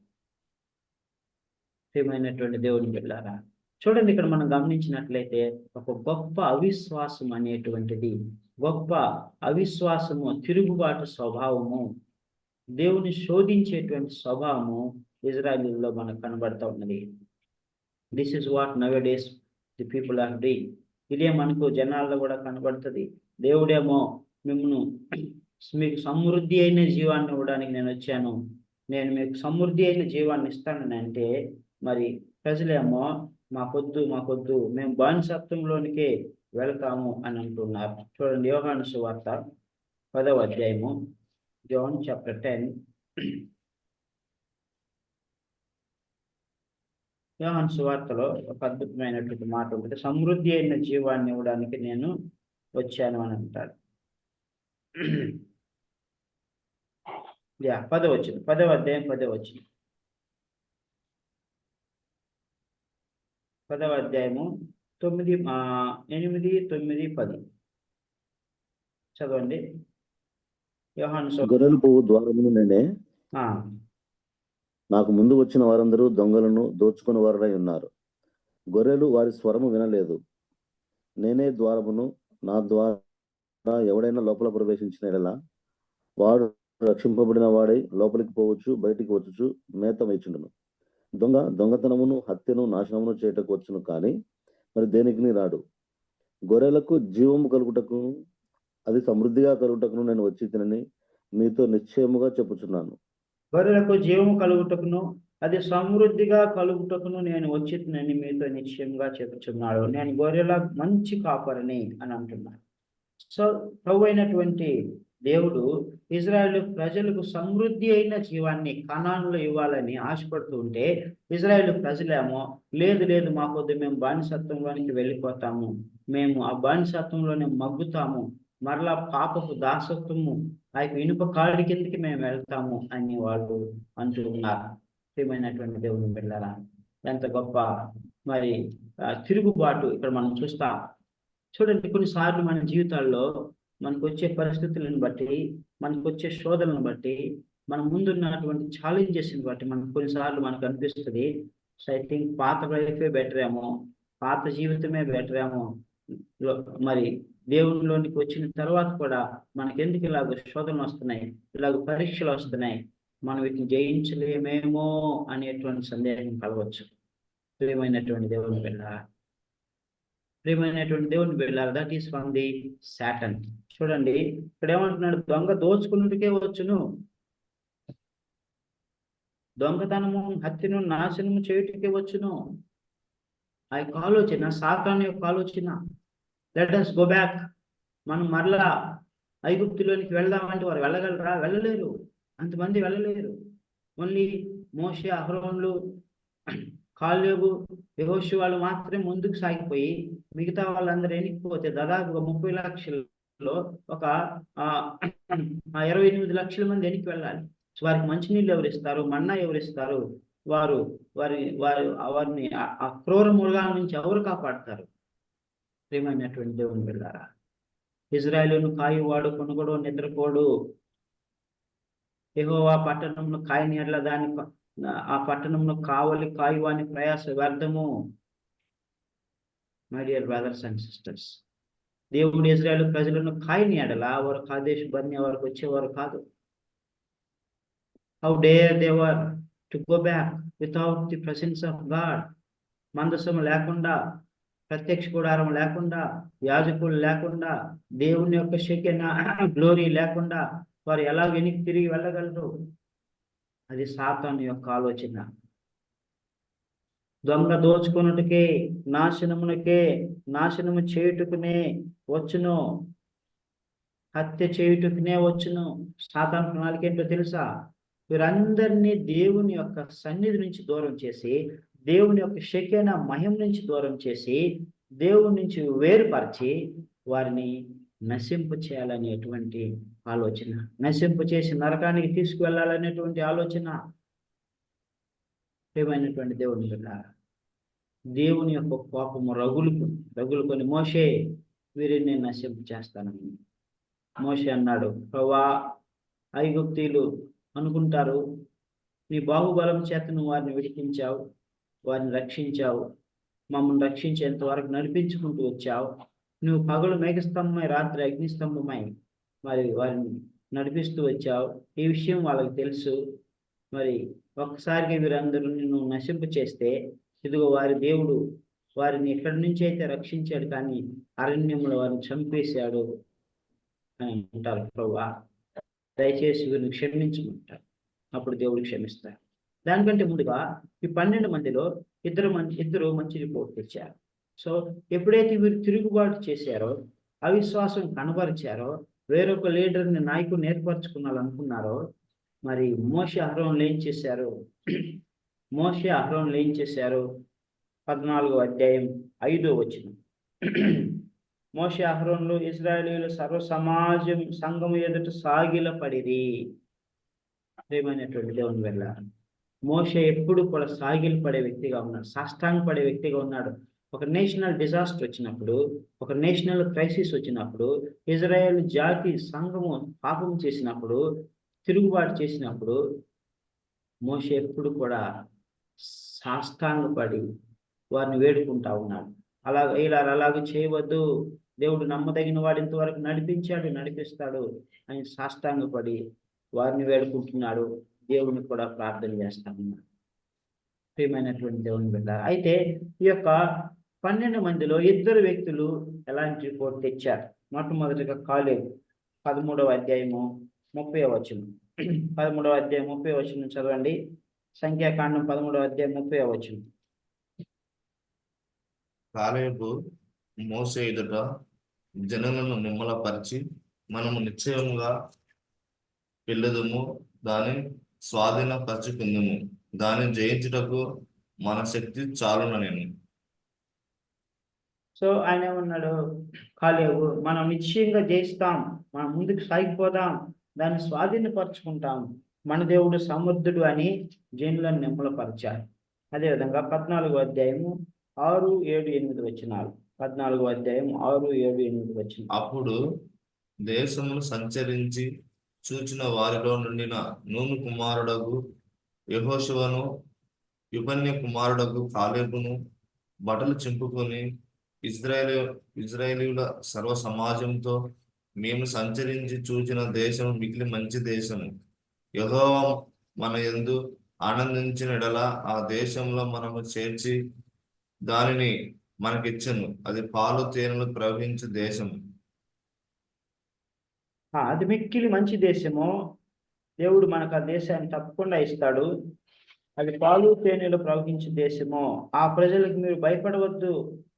ప్రియమైనటువంటి దేవుని బిడ్డలారా, చూడండి, ఇక్కడ మనం గమనించినట్లయితే ఒక గొప్ప అవిశ్వాసం అనేటువంటిది, గొప్ప అవిశ్వాసము, తిరుగుబాటు స్వభావము, దేవుని శోధించేటువంటి స్వభావము ఇజ్రాయేలీలో మనకు కనబడతా ఉన్నది. This is what nowadays the people are doing. ఇదే మనకు జనాల్లో కూడా కనబడుతుంది. దేవుడేమో మీకు సమృద్ధి అయిన జీవాన్ని ఇవ్వడానికి నేను వచ్చాను, నేను మీకు సమృద్ధి అయిన జీవాన్ని ఇస్తానని అంటే, మరి ప్రజలేమో మాకొద్దు, మేము బానిసత్వంలోనికే వెళ్తాము అని అంటున్నారు. చూడండి, యోహాను సువార్త 10వ అధ్యాయము, John chapter 10. యోహాను సువార్తలో ఒక అద్భుతమైనటువంటి మాట ఉంటుంది. సమృద్ధి అయిన జీవాన్ని ఇవ్వడానికి నేను వచ్చాను అని అంటాడు. 10వ అధ్యాయం 10వ వచనం, 10వ అధ్యాయము 9, 8, 9, 10 చదవండి. గొర్రెలు పోవు ద్వారమును నేనే, నాకు ముందు వచ్చిన వారందరూ దొంగలను దోచుకుని వారై ఉన్నారు. గొర్రెలు వారి స్వరము వినలేదు. నేనే ద్వారమును, నా ద్వారా ఎవడైనా లోపల ప్రవేశించిన ఎడల వాడు రక్షింపబడిన వాడై లోపలికి పోవచ్చు, బయటికి వచ్చుచు మేత వేచుండును. దొంగతనమును, హత్యను, నాశనమును చేయటకు వచ్చును, కానీ మరి దేనికి రాడు. గొర్రెలకు జీవము కలుగుటకు, అది సమృద్ధిగా కలుగుటకును నేను వచ్చి తినని మీతో నిశ్చయముగా చెప్పుచున్నాను. గొర్రెలకు జీవము కలుగుటకును, అది సమృద్ధిగా కలుగుటకును నేను వచ్చి తినని మీతో నిశ్చయంగా చెప్పుచున్నాడు. నేను గొర్రెల మంచి కాపరిని అని అంటున్నాను. సో ప్రభు అయినటువంటి దేవుడు ఇజ్రాయేల్ ప్రజలకు సమృద్ధి అయిన జీవాన్ని కనానులో ఇవ్వాలని ఆశపడుతూ ఉంటే, ఇజ్రాయేల్ ప్రజలేమో లేదు మాకొద్దు, మేము బానిసత్వంలోనికి వెళ్ళిపోతాము, మేము ఆ బానిసత్వంలోనే మగ్గుతాము, మరలా పాపపు దాసత్వము, ఆ యొక్క ఇనుప కాడి కిందకి మేము వెళ్తాము అని వాళ్ళు అంటూ ఉన్నారు. ప్రియమైనటువంటి దేవుని బిడ్డలారా, ఎంత గొప్ప మరి తిరుగుబాటు ఇక్కడ మనం చూస్తాం. చూడండి, కొన్నిసార్లు మన జీవితాల్లో మనకు వచ్చే పరిస్థితులను బట్టి, మనకు వచ్చే శోధనలను బట్టి, మన ముందున్నటువంటి ఛాలెంజెస్ని బట్టి మనకు కొన్నిసార్లు మనకు అనిపిస్తుంది, ఐ థింక్ పాత లైఫే బెటర్ ఏమో, పాత జీవితమే బెటర్ ఏమో, మరి దేవునిలోనికి వచ్చిన తర్వాత కూడా మనకెందుకు ఇలాగ శోధనలు వస్తున్నాయి, ఇలాగ పరీక్షలు వస్తున్నాయి, మనం వీటిని జయించలేమేమో అనేటువంటి సందేహం కలగవచ్చు. ప్రియమైనటువంటి దేవుని బిడ్డలారా, that is from the Satan. చూడండి, ఇక్కడ ఏమంటున్నాడు, దొంగ దోచుకున్నట్టుకే వచ్చును, దొంగతనము, హత్యను, నాశనము చేయుటకే వచ్చును. ఆ యొక్క ఆలోచన సాతాను యొక్క ఆలోచన. Let us go back. మనం మరలా ఐగుప్తులోనికి వెళ్దామంటే వారు వెళ్ళగలరా? వెళ్ళలేరు. అంతమంది వెళ్ళలేరు. ఓన్లీ మోషే, అహరోనులు, కాలేబు, యెహోషువలు మాత్రమే ముందుకు సాగిపోయి మిగతా వాళ్ళందరూ ఎన్నికపోతే దాదాపుగా 30 లక్షల్లో ఒక 28 లక్షల మంది ఎన్నికి వెళ్ళాలి. వారికి మంచినీళ్ళు ఎవరిస్తారు? మన్నా ఎవరిస్తారు? వారిని ఆ క్రూర మృగాల నుంచి ఎవరు కాపాడతారు? ప్రియమైనటువంటి దేవుని బిడ్డలారా, ఇజ్రాయేలును కాయువాడు కొనుగోడు నిద్రపోడు. యెహోవా పట్టణంలో కాయని ఎడల ఆ పట్టణంలో కాయువాని ప్రయాస వ్యర్థము. My dear brothers and sisters, దేవుడు ఇజ్రాయేలు ప్రజలను కాయని ఎడల వారు కాదేశు బర్నియా వరకు వచ్చేవారు కాదు. How dare they were to go back without the presence of God. మందసం లేకుండా, ప్రత్యక్ష గుడారం లేకుండా, యాజకులు లేకుండా, దేవుని యొక్క షెకెనా గ్లోరీ లేకుండా వారు ఎలా వెనక్కి తిరిగి వెళ్ళగలరు? అది సాతాను యొక్క ఆలోచన. దొంగ దోచుకున్నట్టుకే, నాశనము చేయుటకునే వచ్చును. హత్య చేయుటకునే వచ్చును. సాతాను ప్రణాళిక ఏంటో తెలుసా? వీరందరినీ దేవుని యొక్క సన్నిధి నుంచి దూరం చేసి, దేవుని యొక్క షెకేనా మహిమ నుంచి దూరం చేసి, దేవుని నుంచి వేరుపరిచి వారిని నశింపు చేయాలనేటువంటి ఆలోచన, నశింపు చేసి నరకానికి తీసుకువెళ్ళాలనేటువంటి ఆలోచన. ప్రియమైనటువంటి దేవుని బిడ్డలారా, దేవుని యొక్క కోపము రగులుకొని మోషే వీరిని నేను నశింపు చేస్తానని మోషే అన్నాడు. ప్రభువా, ఐగుప్తీయులు అనుకుంటారు నీ బాహుబలం చేత నువ్వు వారిని విడిపించావు, వారిని రక్షించావు, మమ్మల్ని రక్షించేంత వరకు నడిపించుకుంటూ వచ్చావు. నువ్వు పగలు మేఘస్తంభమై రాత్రి అగ్నిస్తంభమై మరి వారిని నడిపిస్తూ వచ్చావు. ఈ విషయం వాళ్ళకి తెలుసు. మరి ఒక్కసారిగా వీరందరూ నిన్ను నశింపు చేస్తే, ఇదిగో వారి దేవుడు వారిని ఎక్కడి నుంచి అయితే రక్షించాడు, కానీ అరణ్యంలో వారిని చంపేశాడు అని అంటారు. ప్రభువా, దయచేసి వీరిని క్షమించమంటారు. అప్పుడు దేవుడు క్షమిస్తాడు. దానికంటే ముందుగా ఈ 12 మందిలో ఇద్దరు మంచి రిపోర్ట్ తెచ్చారు. సో ఎప్పుడైతే వీరు తిరుగుబాటు చేశారో, అవిశ్వాసం కనబరిచారో, వేరొక లీడర్ని నాయకుడిని ఏర్పరచుకున్నారనుకున్నారో, మరి మోషే అహరోనులు ఏం చేశారు? మోషే అహరోనులు ఏం చేశారు? 14వ అధ్యాయం 5వ వచనం. మోషే అహరోనులు ఇశ్రాయేలీయుల సర్వ సమాజం సంఘము ఎదుట సాగిలపడిరి. ప్రియమైనటువంటి దేవుని వల్ల మోషే ఎప్పుడు కూడా సాగిలపడే వ్యక్తిగా ఉన్నాడు, సాష్టాంగపడే వ్యక్తిగా ఉన్నాడు. ఒక నేషనల్ డిజాస్టర్ వచ్చినప్పుడు, ఒక నేషనల్ క్రైసిస్ వచ్చినప్పుడు, ఇజ్రాయెల్ జాతి సంఘము పాపం చేసినప్పుడు, తిరుగుబాటు చేసినప్పుడు, మోషే ఎప్పుడు కూడా సాష్టాంగపడి వారిని వేడుకుంటా ఉన్నాడు. అలాగే చేయవద్దు, దేవుడు నమ్మదగిన వాడు, ఇంతవరకు నడిపిస్తాడు అని సాష్టాంగపడి వారిని వేడుకుంటున్నాడు. దేవుని కూడా ప్రార్థన చేస్తా ఉన్నాడు. ప్రియమైనటువంటి దేవుని బిడ్డ, అయితే ఈ యొక్క 12 మందిలో ఇద్దరు వ్యక్తులు ఎలాంటి రిపోర్ట్ తెచ్చారు? మొట్టమొదటిగా కాలేబు 13వ అధ్యాయము 30వ వచనం. 13వ అధ్యాయం 30వ వచనం చదవండి. సంఖ్యాకాండం 13వ అధ్యాయం 30వ వచనం. కాలేబు మోషే ఎదుట జనులను నిమ్మలపరిచి, మనము నిశ్చయముగా వెళ్ళదుము, దాన్ని స్వాధీనపరచుకుందుము, దాన్ని జయించుటకు మన శక్తి చాలునని. సో ఆయన ఏమన్నాడు? కాలేబు, మనం నిశ్చయంగా జయిస్తాం, మనం ముందుకు సాగిపోదాం, దాన్ని స్వాధీనపరచుకుంటాం, మన దేవుడు సమర్థుడు అని జనులను నిమ్మలపరిచారు. అదేవిధంగా 14వ అధ్యాయము 6, 7, 8 వచనాలు. 14వ అధ్యాయం 6, 7, 8 వచనం. అప్పుడు దేశములు సంచరించి చూచిన వారిలో నుండిన నూను కుమారుడగు యెహోషువను, యుపన్య కుమారుడగు కాలేబును బట్టలు చింపుకొని ఇజ్రాయేలీయుల సర్వ సమాజంతో, మేము సంచరించి చూచిన దేశం మిగిలి మంచి దేశము. యెహోవా మన యందు ఆనందించిన ఎడల ఆ దేశంలో మనము చేర్చి దానిని మనకిచ్చెను. అది పాలు తేనెలు ప్రవహించే దేశము. అది మిక్కిలి మంచి దేశము. దేవుడు మనకు ఆ దేశాన్ని తప్పకుండా ఇస్తాడు. అది పాలు తేనెలు ప్రవహించే దేశము. ఆ ప్రజలకు మీరు భయపడవద్దు.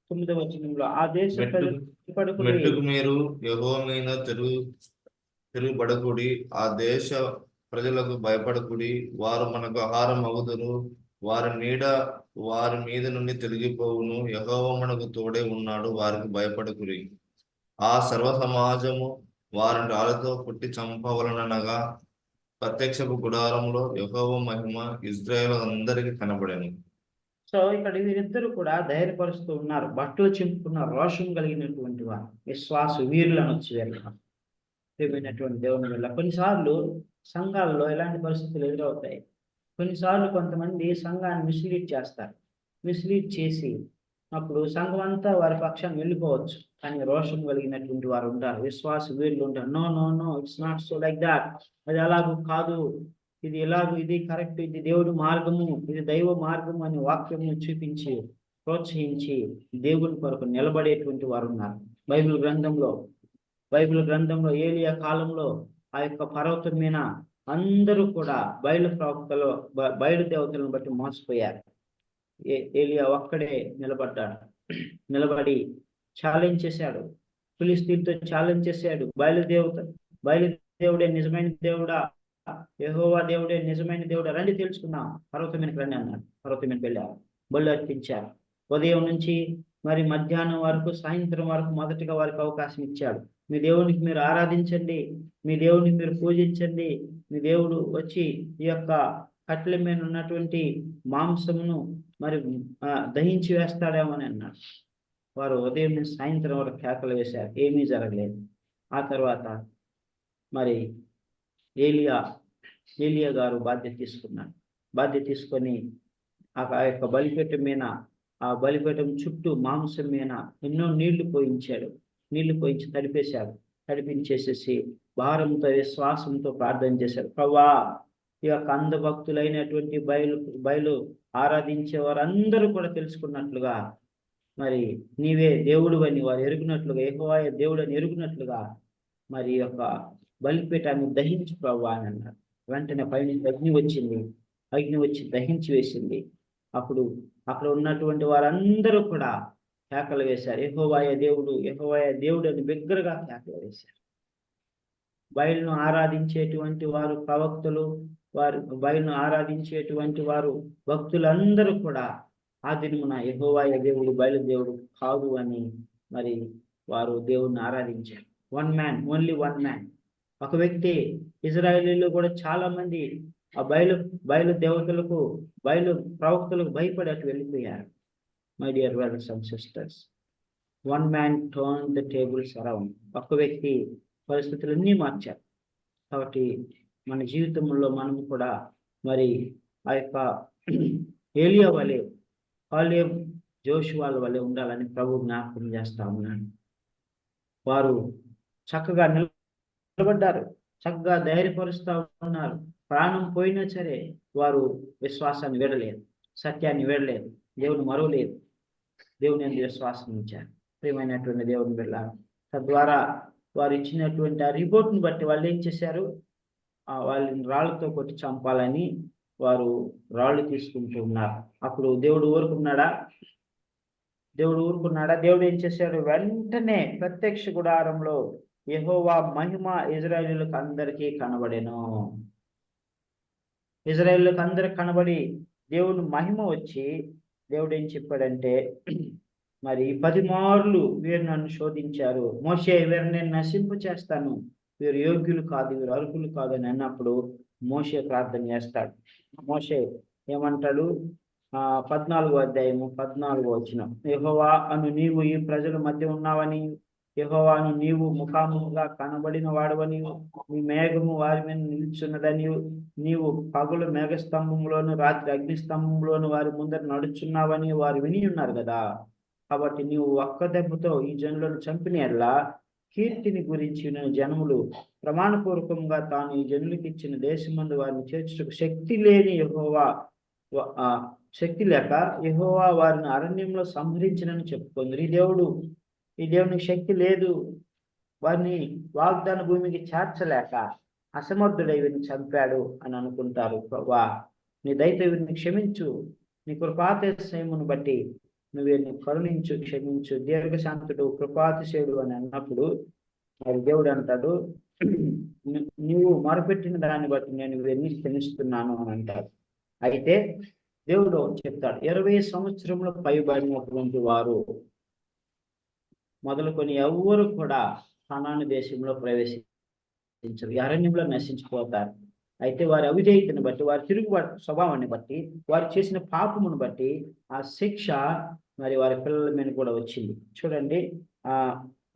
9వ వచనంలో ఆ దేశ ప్రజలు మెట్టుకు మీరు యెహోవా మీద తిరుగుబడకుడి, ఆ దేశ ప్రజలకు భయపడకుడి, వారు మనకు ఆహారం అగుదురు, వారి నీడ వారి మీద నుండి తొలగిపోవును. యెహోవా మనకు తోడే ఉన్నాడు, వారికి భయపడకుడి. ఆ సర్వ సమాజము వారిని రాళ్ళతో కొట్టి చంపవలనగా ప్రత్యక్షపు గుడారంలో యెహోవా మహిమ ఇశ్రాయేలు అందరికీ కనబడెను. సో ఇక్కడ వీరిద్దరు కూడా ధైర్యపరుస్తూ ఉన్నారు. బట్టలు చింపుకున్న రోషం కలిగినటువంటి వారు, విశ్వాస వీరులను వచ్చి వెళ్ళారు. ప్రియమైనటువంటి దేవుని వల్ల కొన్నిసార్లు సంఘాల్లో ఎలాంటి పరిస్థితులు ఎదురవుతాయి? కొన్నిసార్లు కొంతమంది సంఘాన్ని మిస్లీడ్ చేసి అప్పుడు సంఘం అంతా వారి పక్షాన్ని వెళ్ళిపోవచ్చు, కానీ రోషం కలిగినటువంటి వారు ఉంటారు, విశ్వాస వీరులు ఉంటారు. No no no, it's not so like that, అది అలాగూ కాదు, ఇది ఎలాగూ, ఇది కరెక్ట్, ఇది దేవుడి మార్గము, ఇది దైవ మార్గము అని వాక్యము చూపించి ప్రోత్సహించి దేవుని కొరకు నిలబడేటువంటి వారు ఉన్నారు. బైబిల్ గ్రంథంలో ఏలియా కాలంలో ఆ యొక్క పర్వతం మీద అందరూ కూడా బయలు దేవతలను బట్టి మోసపోయారు. ఏలియా ఒక్కడే నిలబడి ఛాలెంజ్ చేశాడు. ఫిలిస్తీన్తో ఛాలెంజ్ చేశాడు. బయలుదేవుడే నిజమైన దేవుడా, యెహోవా దేవుడే నిజమైన దేవుడా, రండి తెలుసుకుందాం, పర్వతం మీదకి రండి అన్నాడు. పర్వతం మీదకి వెళ్ళారు, బళ్ళు అర్పించారు. ఉదయం నుంచి మరి మధ్యాహ్నం వరకు, సాయంత్రం వరకు మొదటిగా వారికి అవకాశం ఇచ్చాడు. మీ దేవునికి మీరు ఆరాధించండి, మీ దేవుని మీరు పూజించండి, మీ దేవుడు వచ్చి ఈ యొక్క కట్టెల మీద ఉన్నటువంటి మాంసమును మరి దహించి వేస్తాడేమని అన్నాడు. వారు ఉదయం నుంచి సాయంత్రం వరకు కేకలు వేశారు, ఏమీ జరగలేదు. ఆ తర్వాత మరి ఏలియా గారు బాధ్యత తీసుకున్నాడు. బాధ్యత తీసుకొని ఆ యొక్క బలిపీఠం మీద, ఆ బలిపీఠం చుట్టూ మాంసం మీద ఎన్నో నీళ్లు పోయించాడు. నీళ్లు పోయించి తడిపించేసేసి భారంతో విశ్వాసంతో ప్రార్థన చేశాడు. ప్రభువా, ఈ యొక్క అంధభక్తులైనటువంటి బయలు ఆరాధించే వారందరూ కూడా తెలుసుకున్నట్లుగా, మరి నీవే దేవుడు అని వారు ఎరుగునట్లుగా, యెహోవా దేవుడు అని ఎరుగునట్లుగా మరి ఈ యొక్క బలిపీఠాన్ని దహించు ప్రభువా అని అన్నాడు. వెంటనే పైనుంచి అగ్ని వచ్చి దహించి వేసింది. అప్పుడు అక్కడ ఉన్నటువంటి వారందరూ కూడా కేకలు వేశారు, యెహోవాయ దేవుడు అని బిగ్గరగా కేకలు వేశారు. బయలును ఆరాధించేటువంటి వారు ప్రవక్తలు, బయలును ఆరాధించేటువంటి వారు భక్తులందరూ కూడా ఆ దినమున యెహోవాయ దేవుడు బయలు దేవుడు కాదు అని మరి వారు దేవుణ్ణి ఆరాధించారు. ఓన్లీ వన్ మ్యాన్, ఒక వ్యక్తి. ఇజ్రాయేలీలో కూడా చాలా మంది ఆ బయలు దేవతలకు, బయలు ప్రవక్తలకు భయపడి అటు వెళ్ళిపోయారు. My dear brothers and sisters, one man turn the tables around. ఒక వ్యక్తి పరిస్థితులన్నీ మార్చారు. కాబట్టి మన జీవితంలో మనం కూడా మరి ఆ యొక్క ఏలియా వలె, కాలేబ్, జోషువాల వలె ఉండాలని ప్రభు జ్ఞాపకం చేస్తా ఉన్నాను. వారు చక్కగా నిలబడ్డారు, చక్కగా ధైర్యపరుస్తూ ఉన్నారు. ప్రాణం పోయినా సరే వారు విశ్వాసాన్ని వీడలేదు, సత్యాన్ని వీడలేదు, దేవుని మరవలేదు, దేవుని యందు విశ్వాసం ఉంచారు. ప్రియమైనటువంటి దేవుని బిడ్డలారా, తద్వారా వారు ఇచ్చినటువంటి ఆ రిపోర్ట్ని బట్టి వాళ్ళు ఏం చేశారు, వాళ్ళని రాళ్ళతో కొట్టి చంపాలని వారు రాళ్ళు తీసుకుంటూ ఉన్నారు. అప్పుడు దేవుడు ఊరుకున్నాడా? దేవుడు ఏం చేశాడు? వెంటనే ప్రత్యక్ష గుడారంలో యెహోవా మహిమ ఇజ్రాయేలులకు అందరికీ కనబడెను. ఇజ్రాయేలులకు అందరికి కనబడి దేవుని మహిమ వచ్చి, దేవుడు ఏం చెప్పాడంటే, మరి 10 మార్లు వీరు నన్ను శోధించారు, మోషే వీరిని నేను నశింపు చేస్తాను, వీరు యోగ్యులు కాదు, వీరు అర్హులు కాదు అని అన్నప్పుడు మోషే ప్రార్థన చేస్తాడు. మోషే ఏమంటాడు? 14వ అధ్యాయము 14వ వచనం, యెహోవా అను నీవు ఈ ప్రజల మధ్య ఉన్నావని, యెహోవాను నీవు ముఖాముఖిగా కనబడిన వాడవని, నీ మేఘము వారి మీద నిలుచున్నదని, నీవు పగలు మేఘస్తంభంలోను రాత్రి అగ్నిస్తంభంలోను వారి ముందర నడుచున్నావని వారు విని ఉన్నారు కదా. కాబట్టి నీవు ఒక్క దెబ్బతో ఈ జనులను చంపిన ఎడల కీర్తిని గురించి జనములు ప్రమాణపూర్వకంగా తాను ఈ జనులకు ఇచ్చిన దేశమందు వారిని చేర్చుటకు శక్తి లేక యెహోవా వారిని అరణ్యంలో సంహరించినని చెప్పుకుంది. ఈ దేవునికి శక్తి లేదు, వారిని వాగ్దాన భూమికి చేర్చలేక అసమర్థుడై వీరిని చంపాడు అని అనుకుంటారు. ప్రభువా, నీ దయతో వీరిని క్షమించు, నీ కృపాతిశయమును బట్టి నువ్వు వీరిని కరుణించు, క్షమించు, దీర్ఘశాంతుడు, కృపాతిశయుడు అని అన్నప్పుడు మరి దేవుడు అంటాడు, నువ్వు మొరపెట్టిన దాన్ని బట్టి నేను వీరిని క్షమిస్తున్నాను అని అంటాడు. అయితే దేవుడు చెప్తాడు, 20 సంవత్సరంలో పైబడినటువంటి వారు మొదలుకొని ఎవ్వరు కూడా కనాను దేశంలో ప్రవేశించరు, అరణ్యంలో నశించిపోతారు. అయితే వారి అవిధేయతను బట్టి, వారి తిరుగుబాటు స్వభావాన్ని బట్టి, వారు చేసిన పాపమును బట్టి ఆ శిక్ష మరి వారి పిల్లల మీద కూడా వచ్చింది. చూడండి,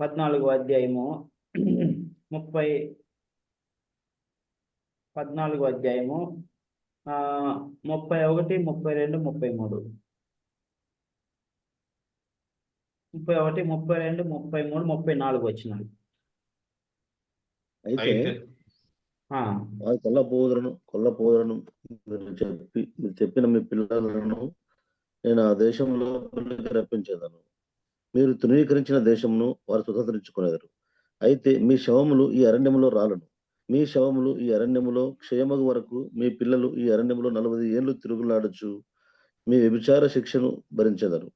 14వ అధ్యాయము 31, 32, 33, 31, 32, 33, 34 వచ్చినాడు. అయితే వారు కొల్లపోదులను మీరు చెప్పిన మీ పిల్లలను నేను ఆ దేశంలో రప్పించేదను, మీరు తృణీకరించిన దేశమును వారు స్వతంత్రించుకునేదారు. అయితే మీ శవములు ఈ అరణ్యములో రాలను, మీ శవములు ఈ అరణ్యములో క్షయమగు వరకు మీ పిల్లలు ఈ అరణ్యములో 40 ఏళ్ళు తిరుగులాడచ్చు మీ వ్యభిచార శిక్షను భరించెదరు.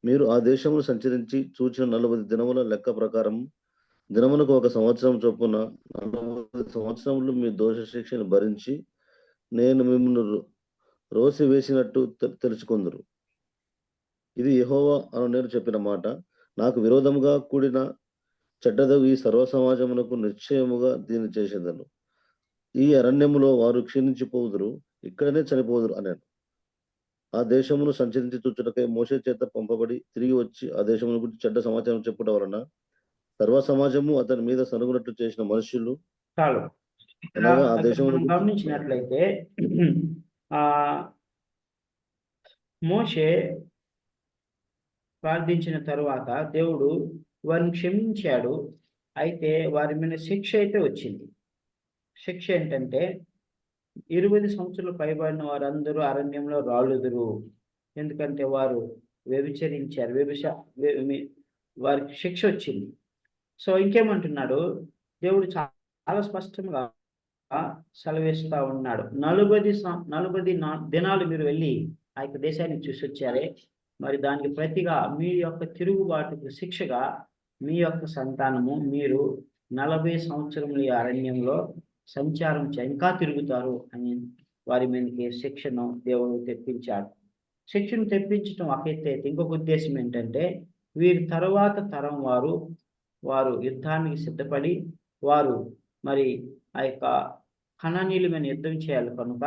మీరు ఆ దేశమును సంచరించి చూచిన 40 దినముల లెక్క ప్రకారం దినమునకు 1 సంవత్సరం చొప్పున 40 సంవత్సరములు మీ దోష శిక్షను భరించి నేను మిమ్మల్ని రోసి వేసినట్టు తెలుసుకొందురు. ఇది యెహోవా అను నేను చెప్పిన మాట. నాకు విరోధముగా కూడిన చెడ్డదగు ఈ సర్వ సమాజమునకు నిశ్చయముగా దీన్ని చేసేదను. ఈ అరణ్యములో వారు క్షీణించిపోదురు, ఇక్కడనే చనిపోదురు అన్నాడు. ఆ దేశమును సంచరించి చూచుటకై మోషే చేత పంపబడి తిరిగి వచ్చి ఆ దేశమును గురించి చెడ్డ సమాచారం చెప్పుట వలన సర్వ సమాజము అతని మీద సనుగునట్లు చేసిన మనుషులు చాలు. అనగా ఆ అక్కడ దేశమును మనం గమనించినట్లయితే ఆ మోషే ప్రార్థించిన తరువాత దేవుడు వారిని క్షమించాడు. అయితే వారి మీద శిక్ష అయితే వచ్చింది. శిక్ష ఏంటంటే 20 సంవత్సరాలు పైబడిన వారందరూ అరణ్యంలో రాలుదురు. ఎందుకంటే వారు వ్యభిచరించారు. వారికి శిక్ష వచ్చింది. సో ఇంకేమంటున్నాడు దేవుడు చాలా స్పష్టంగా సెలవిస్తా ఉన్నాడు. 40 దినాలు మీరు వెళ్ళి ఆ యొక్క దేశాన్ని చూసి వచ్చారే, మరి దానికి ప్రతిగా మీ యొక్క తిరుగుబాటుకు శిక్షగా మీ యొక్క సంతానము మీరు 40 సంవత్సరములు ఈ అరణ్యంలో సంచారం ఇంకా తిరుగుతారు అని వారి మీదకి శిక్షను దేవుడు తెప్పించాడు. శిక్షను తెప్పించడం ఒక ఎత్తు అయితే ఇంకొక ఉద్దేశం ఏంటంటే వీరి తరువాత తరం వారు యుద్ధానికి సిద్ధపడి వారు మరి ఆ యొక్క కనానీయుల మీద యుద్ధం చేయాలి కనుక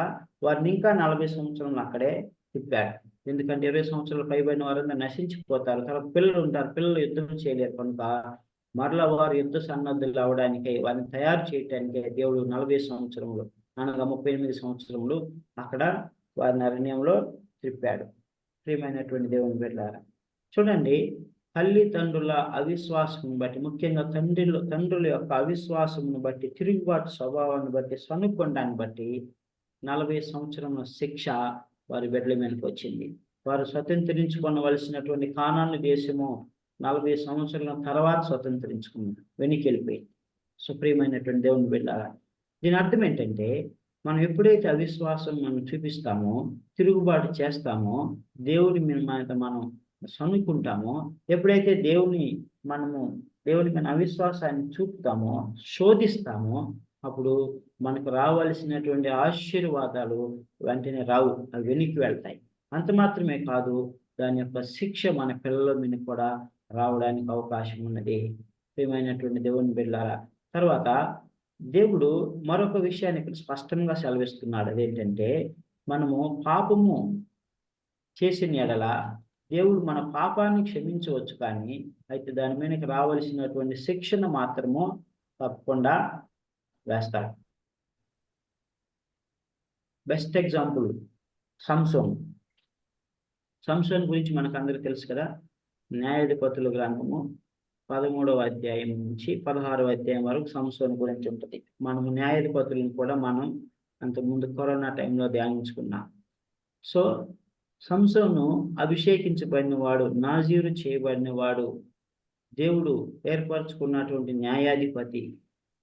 వారిని ఇంకా 40 సంవత్సరాలు అక్కడే తిప్పాడు. ఎందుకంటే 20 సంవత్సరాలు పైబడిన వారందరూ నశించిపోతారు. తర్వాత పిల్లలు ఉంటారు, పిల్లలు యుద్ధం చేయలేరు కనుక మరలా వారు యుద్ధ సన్నద్ధులు అవడానికై వారిని తయారు చేయటానికే దేవుడు 40 సంవత్సరములు అనగా 38 సంవత్సరములు అక్కడ వారిని అరణ్యంలో తిప్పాడు. ప్రియమైనటువంటి దేవుని బిడ్డలారా, చూడండి, తల్లిదండ్రుల అవిశ్వాసం బట్టి, ముఖ్యంగా తండ్రుల యొక్క అవిశ్వాసమును బట్టి, తిరుగుబాటు స్వభావాన్ని బట్టి, సనుక్కొండాన్ని బట్టి 40 సంవత్సరముల శిక్ష వారి బిడ్డల మీదకి వచ్చింది. వారు స్వతంత్రించుకొనవలసినటువంటి కానాను దేశము 40 సంవత్సరాల తర్వాత స్వతంత్రించుకున్నారు, వెనుకెళ్ళిపోయి. సుప్రియమైనటువంటి దేవుని బిడ్డలారా, దీని అర్థం ఏంటంటే మనం ఎప్పుడైతే అవిశ్వాసం మనం చూపిస్తామో, తిరుగుబాటు చేస్తామో, దేవుని మీద మనం సనుక్కుంటామో, ఎప్పుడైతే దేవుని మీద అవిశ్వాసాన్ని చూపుతామో, శోధిస్తామో, అప్పుడు మనకు రావాల్సినటువంటి ఆశీర్వాదాలు వెంటనే రావు, అవి వెనక్కి వెళ్తాయి. అంత మాత్రమే కాదు, దాని యొక్క శిక్ష మన పిల్లల మీద కూడా రావడానికి అవకాశం ఉన్నది. ప్రియమైనటువంటి దేవుని బిడ్డలారా, తర్వాత దేవుడు మరొక విషయాన్ని ఇక్కడ స్పష్టంగా సెలవిస్తున్నాడు. అదేంటంటే మనము పాపము చేసిన ఎడల దేవుడు మన పాపాన్ని క్షమించవచ్చు, కానీ అయితే దాని మీదకి రావాల్సినటువంటి శిక్షను మాత్రము తప్పకుండా వేస్తాడు. బెస్ట్ ఎగ్జాంపుల్ సంసోన్ గురించి మనకు అందరికీ తెలుసు కదా. న్యాయాధిపతుల గ్రంథము 13వ అధ్యాయం నుంచి 16వ అధ్యాయం వరకు సంసోన్ గురించి ఉంటుంది. మనము న్యాయాధిపతులను కూడా మనం అంతకుముందు కరోనా టైంలో ధ్యానించుకున్నాం. సో సంసోను అభిషేకించబడిన వాడు, నాజీరు చేయబడిన వాడు, దేవుడు ఏర్పరచుకున్నటువంటి న్యాయాధిపతి,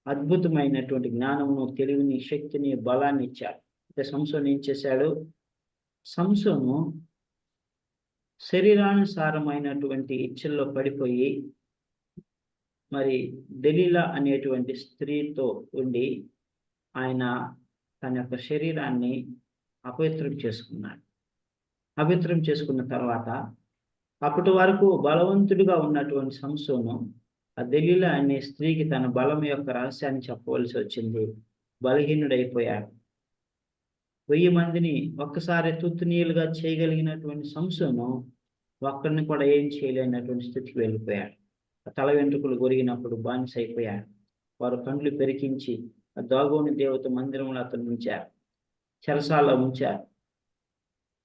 అద్భుతమైనటువంటి జ్ఞానమును, తెలివిని, శక్తిని, బలాన్ని ఇచ్చాడు. అయితే సంసోను ఏం చేశాడు? సంసోను శరీరానుసారమైనటువంటి ఇచ్చల్లో పడిపోయి మరి దెలీలా అనేటువంటి స్త్రీతో ఉండి ఆయన తన యొక్క శరీరాన్ని అపవిత్రం చేసుకున్నాడు. అపవిత్రం చేసుకున్న తర్వాత అప్పటి వరకు బలవంతుడిగా ఉన్నటువంటి సంసోను ఆ దెలీలా అనే స్త్రీకి తన బలం యొక్క రహస్యాన్ని చెప్పవలసి వచ్చింది. బలహీనుడైపోయాడు. 1000 మందిని ఒక్కసారి తుత్తునీయులుగా చేయగలిగినటువంటి సంసోను ఒక్కడిని కూడా ఏం చేయలేనటువంటి స్థితికి వెళ్ళిపోయాడు. తల వెంట్రుకలు గొరిగినప్పుడు బానిస అయిపోయాడు. వారు కండ్లు పెరికించి దాగోని దేవత మందిరంలో అతను ఉంచారు, చెరసాల్లో ఉంచారు.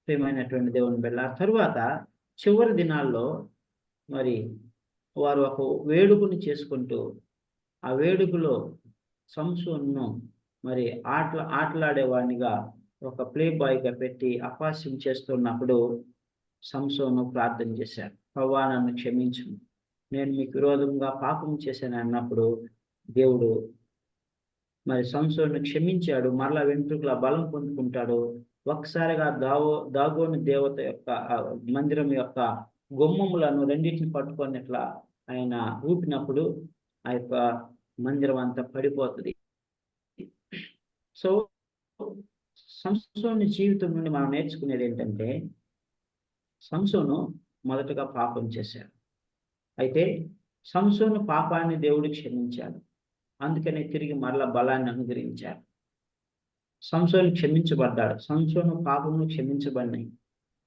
ప్రియమైనటువంటి దేవుని బిడ్డ, తరువాత చివరి దినాల్లో మరి వారు ఒక వేడుకను చేసుకుంటూ ఆ వేడుకలో సంసోనును మరి ఆటలాడేవాడినిగా ఒక ప్లే బాయ్గా పెట్టి అపహాస్యం చేస్తున్నప్పుడు సంసోను ప్రార్థన చేశాడు. ప్రభువా, నన్ను క్షమించు, నేను మీకు విరోధంగా పాపం చేశాను అన్నప్పుడు దేవుడు మరి సంసోను క్షమించాడు. మరలా వెంట్రుకల బలం పొందుకుంటాడు. ఒక్కసారిగా దాగోని దేవత యొక్క మందిరం యొక్క గుమ్మములను రెండింటిని పట్టుకొని ఇట్లా ఆయన ఊపినప్పుడు ఆ యొక్క మందిరం అంతా పడిపోతుంది. సో సంసోను జీవితం నుండి మనం నేర్చుకునేది ఏంటంటే, సంసోను మొదటగా పాపం చేశాడు. అయితే సంసోను పాపాన్ని దేవుడు క్షమించాడు. అందుకనే తిరిగి మరలా బలాన్ని అనుగ్రహించాడు. సంసోను క్షమించబడ్డాడు. సంసోను పాపమును క్షమించబడినాయి,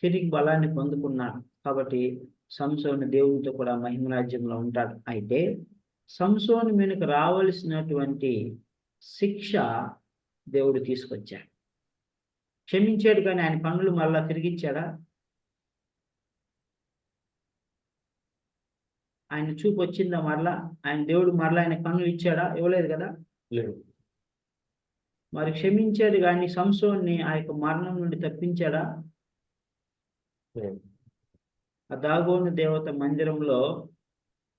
తిరిగి బలాన్ని పొందుకున్నాడు. కాబట్టి సంసోను దేవునితో కూడా మహిమరాజ్యంలో ఉంటాడు. అయితే సంసోను మీదకు రావలసినటువంటి శిక్ష దేవుడు తీసుకొచ్చాడు. క్షమించాడు, కానీ ఆయన పనులు మళ్ళా తిరిగిచ్చాడా? ఆయన చూపు వచ్చిందా మరలా? ఆయన దేవుడు మరలా ఆయన కన్నులు ఇచ్చాడా? ఇవ్వలేదు కదా. లేదు. మరి క్షమించాడు, కానీ సంసోన్ని ఆ యొక్క మరణం నుండి తప్పించాడా? లేదు. ఆ దాగోను దేవత మందిరంలో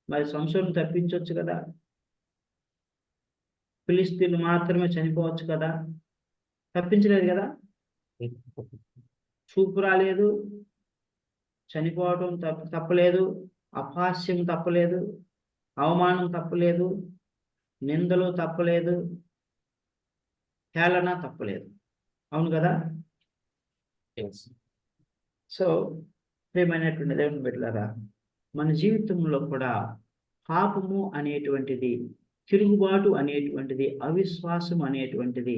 మరి సంసోన్ని తప్పించవచ్చు కదా. ఫిలిస్తీన్లు మాత్రమే చనిపోవచ్చు కదా, తప్పించలేదు కదా. చూపు రాలేదు, చనిపోవటం తప్పలేదు, అపహాస్యం తప్పలేదు, అవమానం తప్పలేదు, నిందలు తప్పలేదు, హేళన తప్పలేదు. అవును కదా. Yes. సో ప్రియమైనటువంటి దేవుని బిడ్డలారా, మన జీవితంలో కూడా పాపము అనేటువంటిది, తిరుగుబాటు అనేటువంటిది, అవిశ్వాసం అనేటువంటిది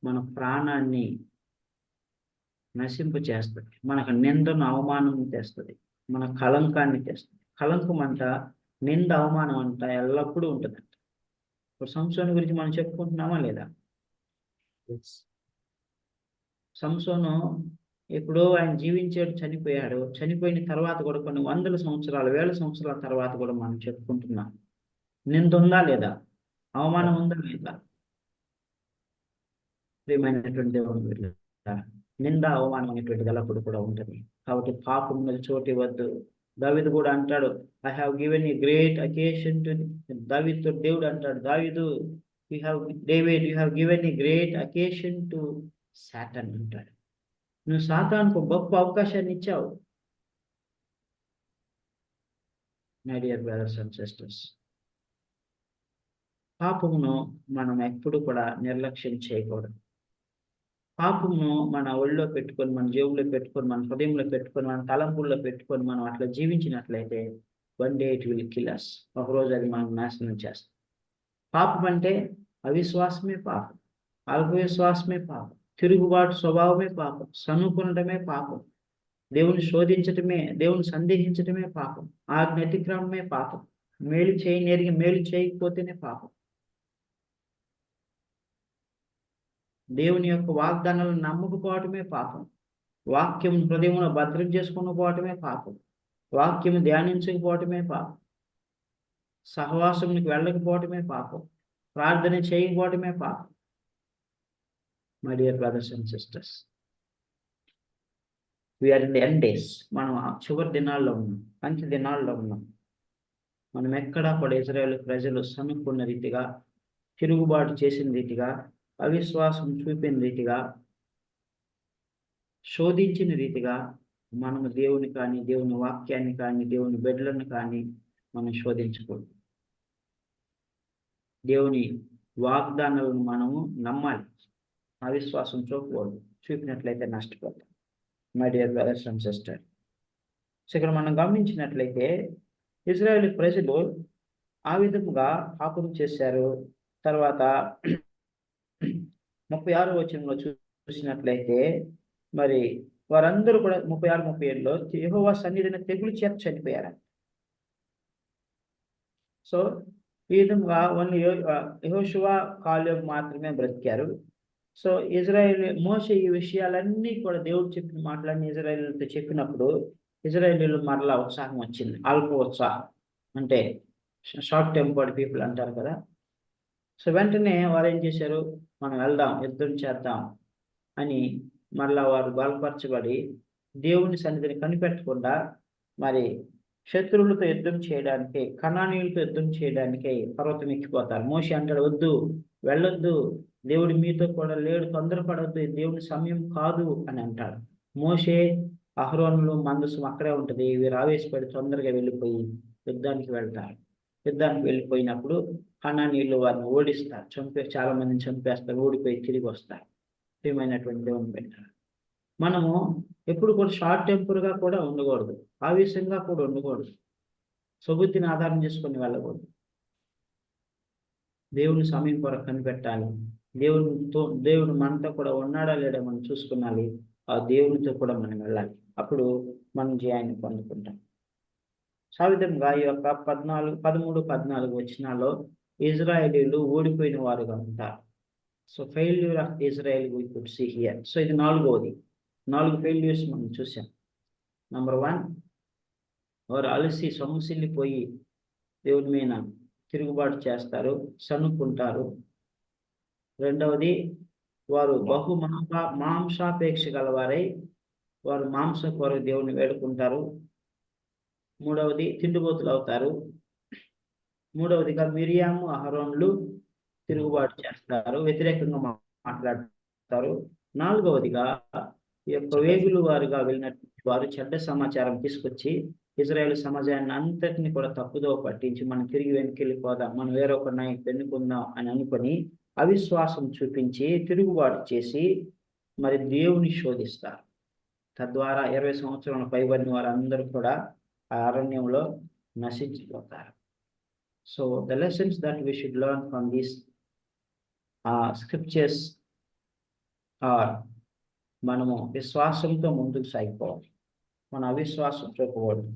మన ప్రాణాన్ని నశింప చేస్తుంది. మనకు నిందను అవమానం తెస్తుంది, మన కళంకాన్ని తెస్తుంది. కళంకం అంట, నింద అవమానం అంట ఎల్లప్పుడూ ఉంటుందంట. ఇప్పుడు సంసోను గురించి మనం చెప్పుకుంటున్నామా లేదా? Yes. సంసోను ఎప్పుడో ఆయన జీవించాడు, చనిపోయాడు. చనిపోయిన తర్వాత కూడా కొన్ని వందల సంవత్సరాలు, వేల సంవత్సరాల తర్వాత కూడా మనం చెప్పుకుంటున్నాం. నింద ఉందా లేదా? అవమానం ఉందా లేదా? ప్రియమైనటువంటి దేవుని బిడ్డలారా, నింద అవమానం అనేటువంటిది ఎల్లప్పుడు కూడా ఉంటుంది. కాబట్టి పాపం మీద చోటు ఇవ్వద్దు. దావీదు కూడా అంటాడు, I have given a great occasion to. దావీదుతో దేవుడు అంటాడు, దావీదు you have given a great occasion to Satan అంటాడు. నువ్వు సాతానుకు గొప్ప అవకాశాన్ని ఇచ్చావు. My dear brothers and sisters, పాపమును మనం ఎప్పుడు కూడా నిర్లక్ష్యం చేయకూడదు. పాపమును మన ఒళ్ళో పెట్టుకొని, మన జేబులో పెట్టుకొని, మన హృదయంలో పెట్టుకొని, మన తలంపుల్లో పెట్టుకొని మనం అట్లా జీవించినట్లయితే one day it will kill us. ఒకరోజు అది మనం నాశనం చేస్తాం. పాపం అంటే అవిశ్వాసమే పాపం, అల్పవిశ్వాసమే పాపం, తిరుగుబాటు స్వభావమే పాపం, సనుకునడమే పాపం, దేవుని శోధించటమే, దేవుని సందేహించటమే పాపం, ఆజ్ఞ అతిక్రమమే పాపం, మేలు చేయనేరిగి మేలు చేయకపోతేనే పాపం, దేవుని యొక్క వాగ్దానాలను నమ్మకపోవటమే పాపం, వాక్యం హృదయంలో భద్రం చేసుకోకపోవటమే పాపం, వాక్యం ధ్యానించకపోవటమే పాపం, సహవాసంకి వెళ్ళకపోవటమే పాపం, ప్రార్థన చేయకపోవటమే పాపం. My dear brothers and sisters, we are in the end days. మనం చివరి దినాల్లో ఉన్నాం, అంత్య దినాల్లో ఉన్నాం. మనం ఎక్కడా కూడా ఇజ్రాయేల్ ప్రజలు సనుక్కున్న రీతిగా, తిరుగుబాటు చేసిన రీతిగా, అవిశ్వాసం చూపిన రీతిగా, శోధించిన రీతిగా మనము దేవుని కానీ, దేవుని వాక్యాన్ని కానీ, దేవుని బిడ్డలను కానీ మనం శోధించకూడదు. దేవుని వాగ్దానాలను మనము నమ్మాలి, అవిశ్వాసం చూపకూడదు. చూపినట్లయితే నష్టపోతాం. My dear brothers and sister, so ఇక్కడ మనం గమనించినట్లయితే ఇజ్రాయేల్ ప్రజలు ఆ విధముగా పాపం చేశారు. తర్వాత 36వ వచనంలో చూసినట్లయితే మరి వారందరూ కూడా 36, 37లో యెహోవా సన్నిధిని తెగులు చేత చనిపోయారు. సో ఈ విధంగా ఓన్లీ యెహోషువ, కాలేబు మాత్రమే బ్రతికారు. సో మోషే ఈ విషయాలన్నీ కూడా దేవుడు చెప్పిన మాటలన్నీ ఇజ్రాయేలీలతో చెప్పినప్పుడు ఇజ్రాయేలీలు మరలా ఉత్సాహం వచ్చింది. అల్ప ఉత్సాహం అంటే షార్ట్ టెంపర్డ్ పీపుల్ అంటారు కదా. సో వెంటనే వారు ఏం చేశారు, మనం వెళ్దాం, యుద్ధం చేద్దాం అని మరలా వారు బలపరచబడి దేవుని సన్నిధిని కనిపెట్టకుండా మరి శత్రువులతో యుద్ధం చేయడానికి, కనానీయులతో యుద్ధం చేయడానికి పర్వతం ఎక్కిపోతారు. మోషే అంటాడు, వద్దు, వెళ్ళొద్దు, దేవుడు మీతో కూడా లేడు, తొందరపడవద్దు, దేవుని సమయం కాదు అని అంటాడు. మోషే అహరోనులు మందసం అక్కడే ఉంటుంది. వీరు ఆవేశపడి తొందరగా వెళ్ళిపోయి యుద్ధానికి వెళ్తారు. యుద్ధానికి వెళ్ళిపోయినప్పుడు హనానీయులు వారిని ఓడిస్తారు, చాలా మందిని చంపేస్తారు, ఓడిపోయి తిరిగి వస్తారు. ప్రియమైనటువంటి దేవుని పెట్టారు. మనము ఎప్పుడు కూడా షార్ట్ టెంపర్గా కూడా ఉండకూడదు, ఆవేశంగా కూడా ఉండకూడదు, సుబుద్ధిని ఆధారం చేసుకొని వెళ్ళకూడదు. దేవుని సమయం కొరకు కనిపెట్టాలి. దేవుడు మనతో కూడా ఉన్నాడా లేడా మనం చూసుకున్నాలి. ఆ దేవునితో కూడా మనం వెళ్ళాలి. అప్పుడు మనం జయాన్ని పొందుకుంటాం. సావిధంగా ఈ యొక్క 13-14 వచనాల్లో ఇజ్రాయేలీలు ఓడిపోయిన వారుగా ఉంటారు. So failure of Israel we could see here. So ఇది 4 ఫెయిల్యూర్స్ మనం చూసాం. నంబర్ 1, వారు అలసి సొమ్మసిల్లిపోయి దేవుని మీద తిరుగుబాటు చేస్తారు, సన్నుకుంటారు. రెండవది, వారు మాంసాపేక్ష గలవారై వారు మాంసం కొరకు దేవుని వేడుకుంటారు. మూడవది, తిండిబోతులు అవుతారు. మూడవదిగా మిరియాము అహరోనులు తిరుగుబాటు చేస్తారు, వ్యతిరేకంగా మాట్లాడతారు. నాలుగవదిగా ఈ యొక్క వేగులు వారుగా వెళ్ళినటువంటి వారు చెడ్డ సమాచారం తీసుకొచ్చి ఇజ్రాయేల్ సమాజాన్ని అంతటిని కూడా తప్పుదో పట్టించి మనం తిరిగి వెనకెళ్ళిపోదాం, మనం వేరొక నాయకు ఎన్నుకుందాం అని అనుకొని అవిశ్వాసం చూపించి తిరుగుబాటు చేసి మరి దేవుని శోధిస్తారు. తద్వారా 20 సంవత్సరాల పైబడిన వారు అందరూ కూడా ఆ అరణ్యంలో నశించిపోతారు. So the lessons that we should learn from these scriptures are, మనము విశ్వాసంతో ముందుకు సాగిపోవాలి, మన అవిశ్వాసం చూపకూడదు.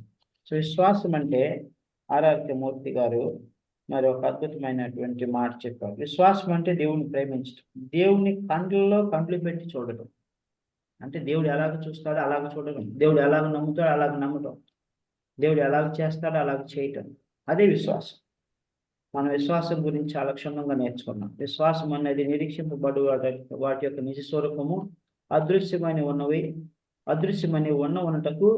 సో విశ్వాసం అంటే ఆర్ఆర్కే మూర్తి గారు మరి ఒక అద్భుతమైనటువంటి మాట చెప్పారు. విశ్వాసం అంటే దేవుని ప్రేమించడం, దేవుని కండ్లు పెట్టి చూడటం. అంటే దేవుడు ఎలాగ చూస్తాడో అలాగ చూడడం, దేవుడు ఎలాగ నమ్ముతాడో అలాగ నమ్మటం, దేవుడు ఎలాగ చేస్తాడో అలాగ చేయటం, అదే విశ్వాసం. మన విశ్వాసం గురించి చాలా క్షుణ్ణంగా నేర్చుకున్నాం. విశ్వాసం అనేది నిరీక్షింపబడు వాటి యొక్క నిజ స్వరూపము, అదృశ్యమని ఉన్నటకు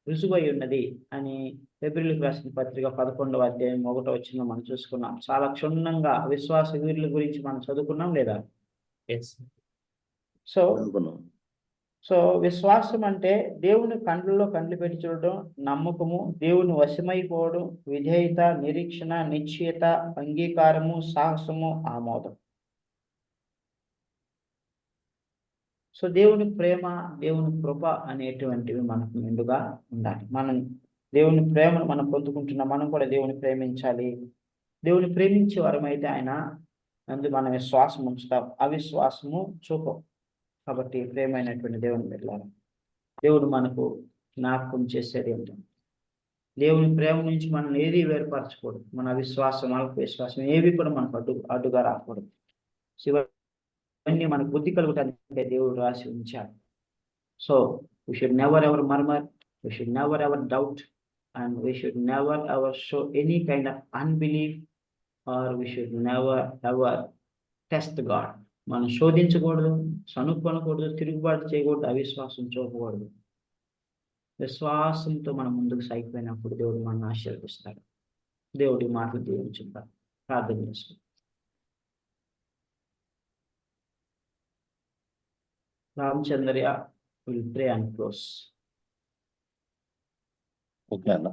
రుజువై ఉన్నది అని ఫిబ్రవరికి రాసిన పత్రిక 11వ అధ్యాయం 1వ వచనం మనం చూసుకున్నాం. చాలా క్షుణ్ణంగా విశ్వాస వీరుల గురించి మనం చదువుకున్నాం లేదా? సో విశ్వాసం అంటే దేవుని కండ్లు పెట్టి చూడడం, నమ్మకము, దేవుని వశమైపోవడం, విధేయత, నిరీక్షణ, నిశ్చయత, అంగీకారము, సాహసము, ఆమోదం. సో దేవుని ప్రేమ, దేవుని కృప అనేటువంటివి మనకు మెండుగా ఉండాలి. మనం దేవుని ప్రేమను మనం పొందుకుంటున్నాం, మనం కూడా దేవుని ప్రేమించాలి. దేవుని ప్రేమించే వారమైతే ఆయన మనం విశ్వాసం ఉంచుతాం, అవిశ్వాసము చూపం. కాబట్టి ప్రేమైనటువంటి దేవుని బిడ్డలారా, దేవుడు మనకు జ్ఞాపకం చేసేది ఏంటంటే దేవుని ప్రేమ నుంచి మనం ఏది వేరుపరచకూడదు. మన అవిశ్వాసం, అల్పవిశ్వాసం ఏవి కూడా మనకు అడ్డుగా రాకూడదు. ఇవన్నీ మనకు బుద్ధి కలుగుతానికి దేవుడు రాసి ఉంచాడు. So we should never ever murmur, we should never ever doubt, and we should never ever show any kind of unbelief, or we should never ever test God. మనం శోధించకూడదు, సనుక్కొనకూడదు, తిరుగుబాటు చేయకూడదు, అవిశ్వాసం చూపకూడదు. విశ్వాసంతో మనం ముందుకు సాగిపోయినప్పుడు దేవుడు మనల్ని ఆశీర్వదిస్తాడు. దేవుడి మాటలు దీవించుకుంటారు. ప్రార్థన చేసుకుంటాం. Ramachandraiah will pray and close. Okay అన్న.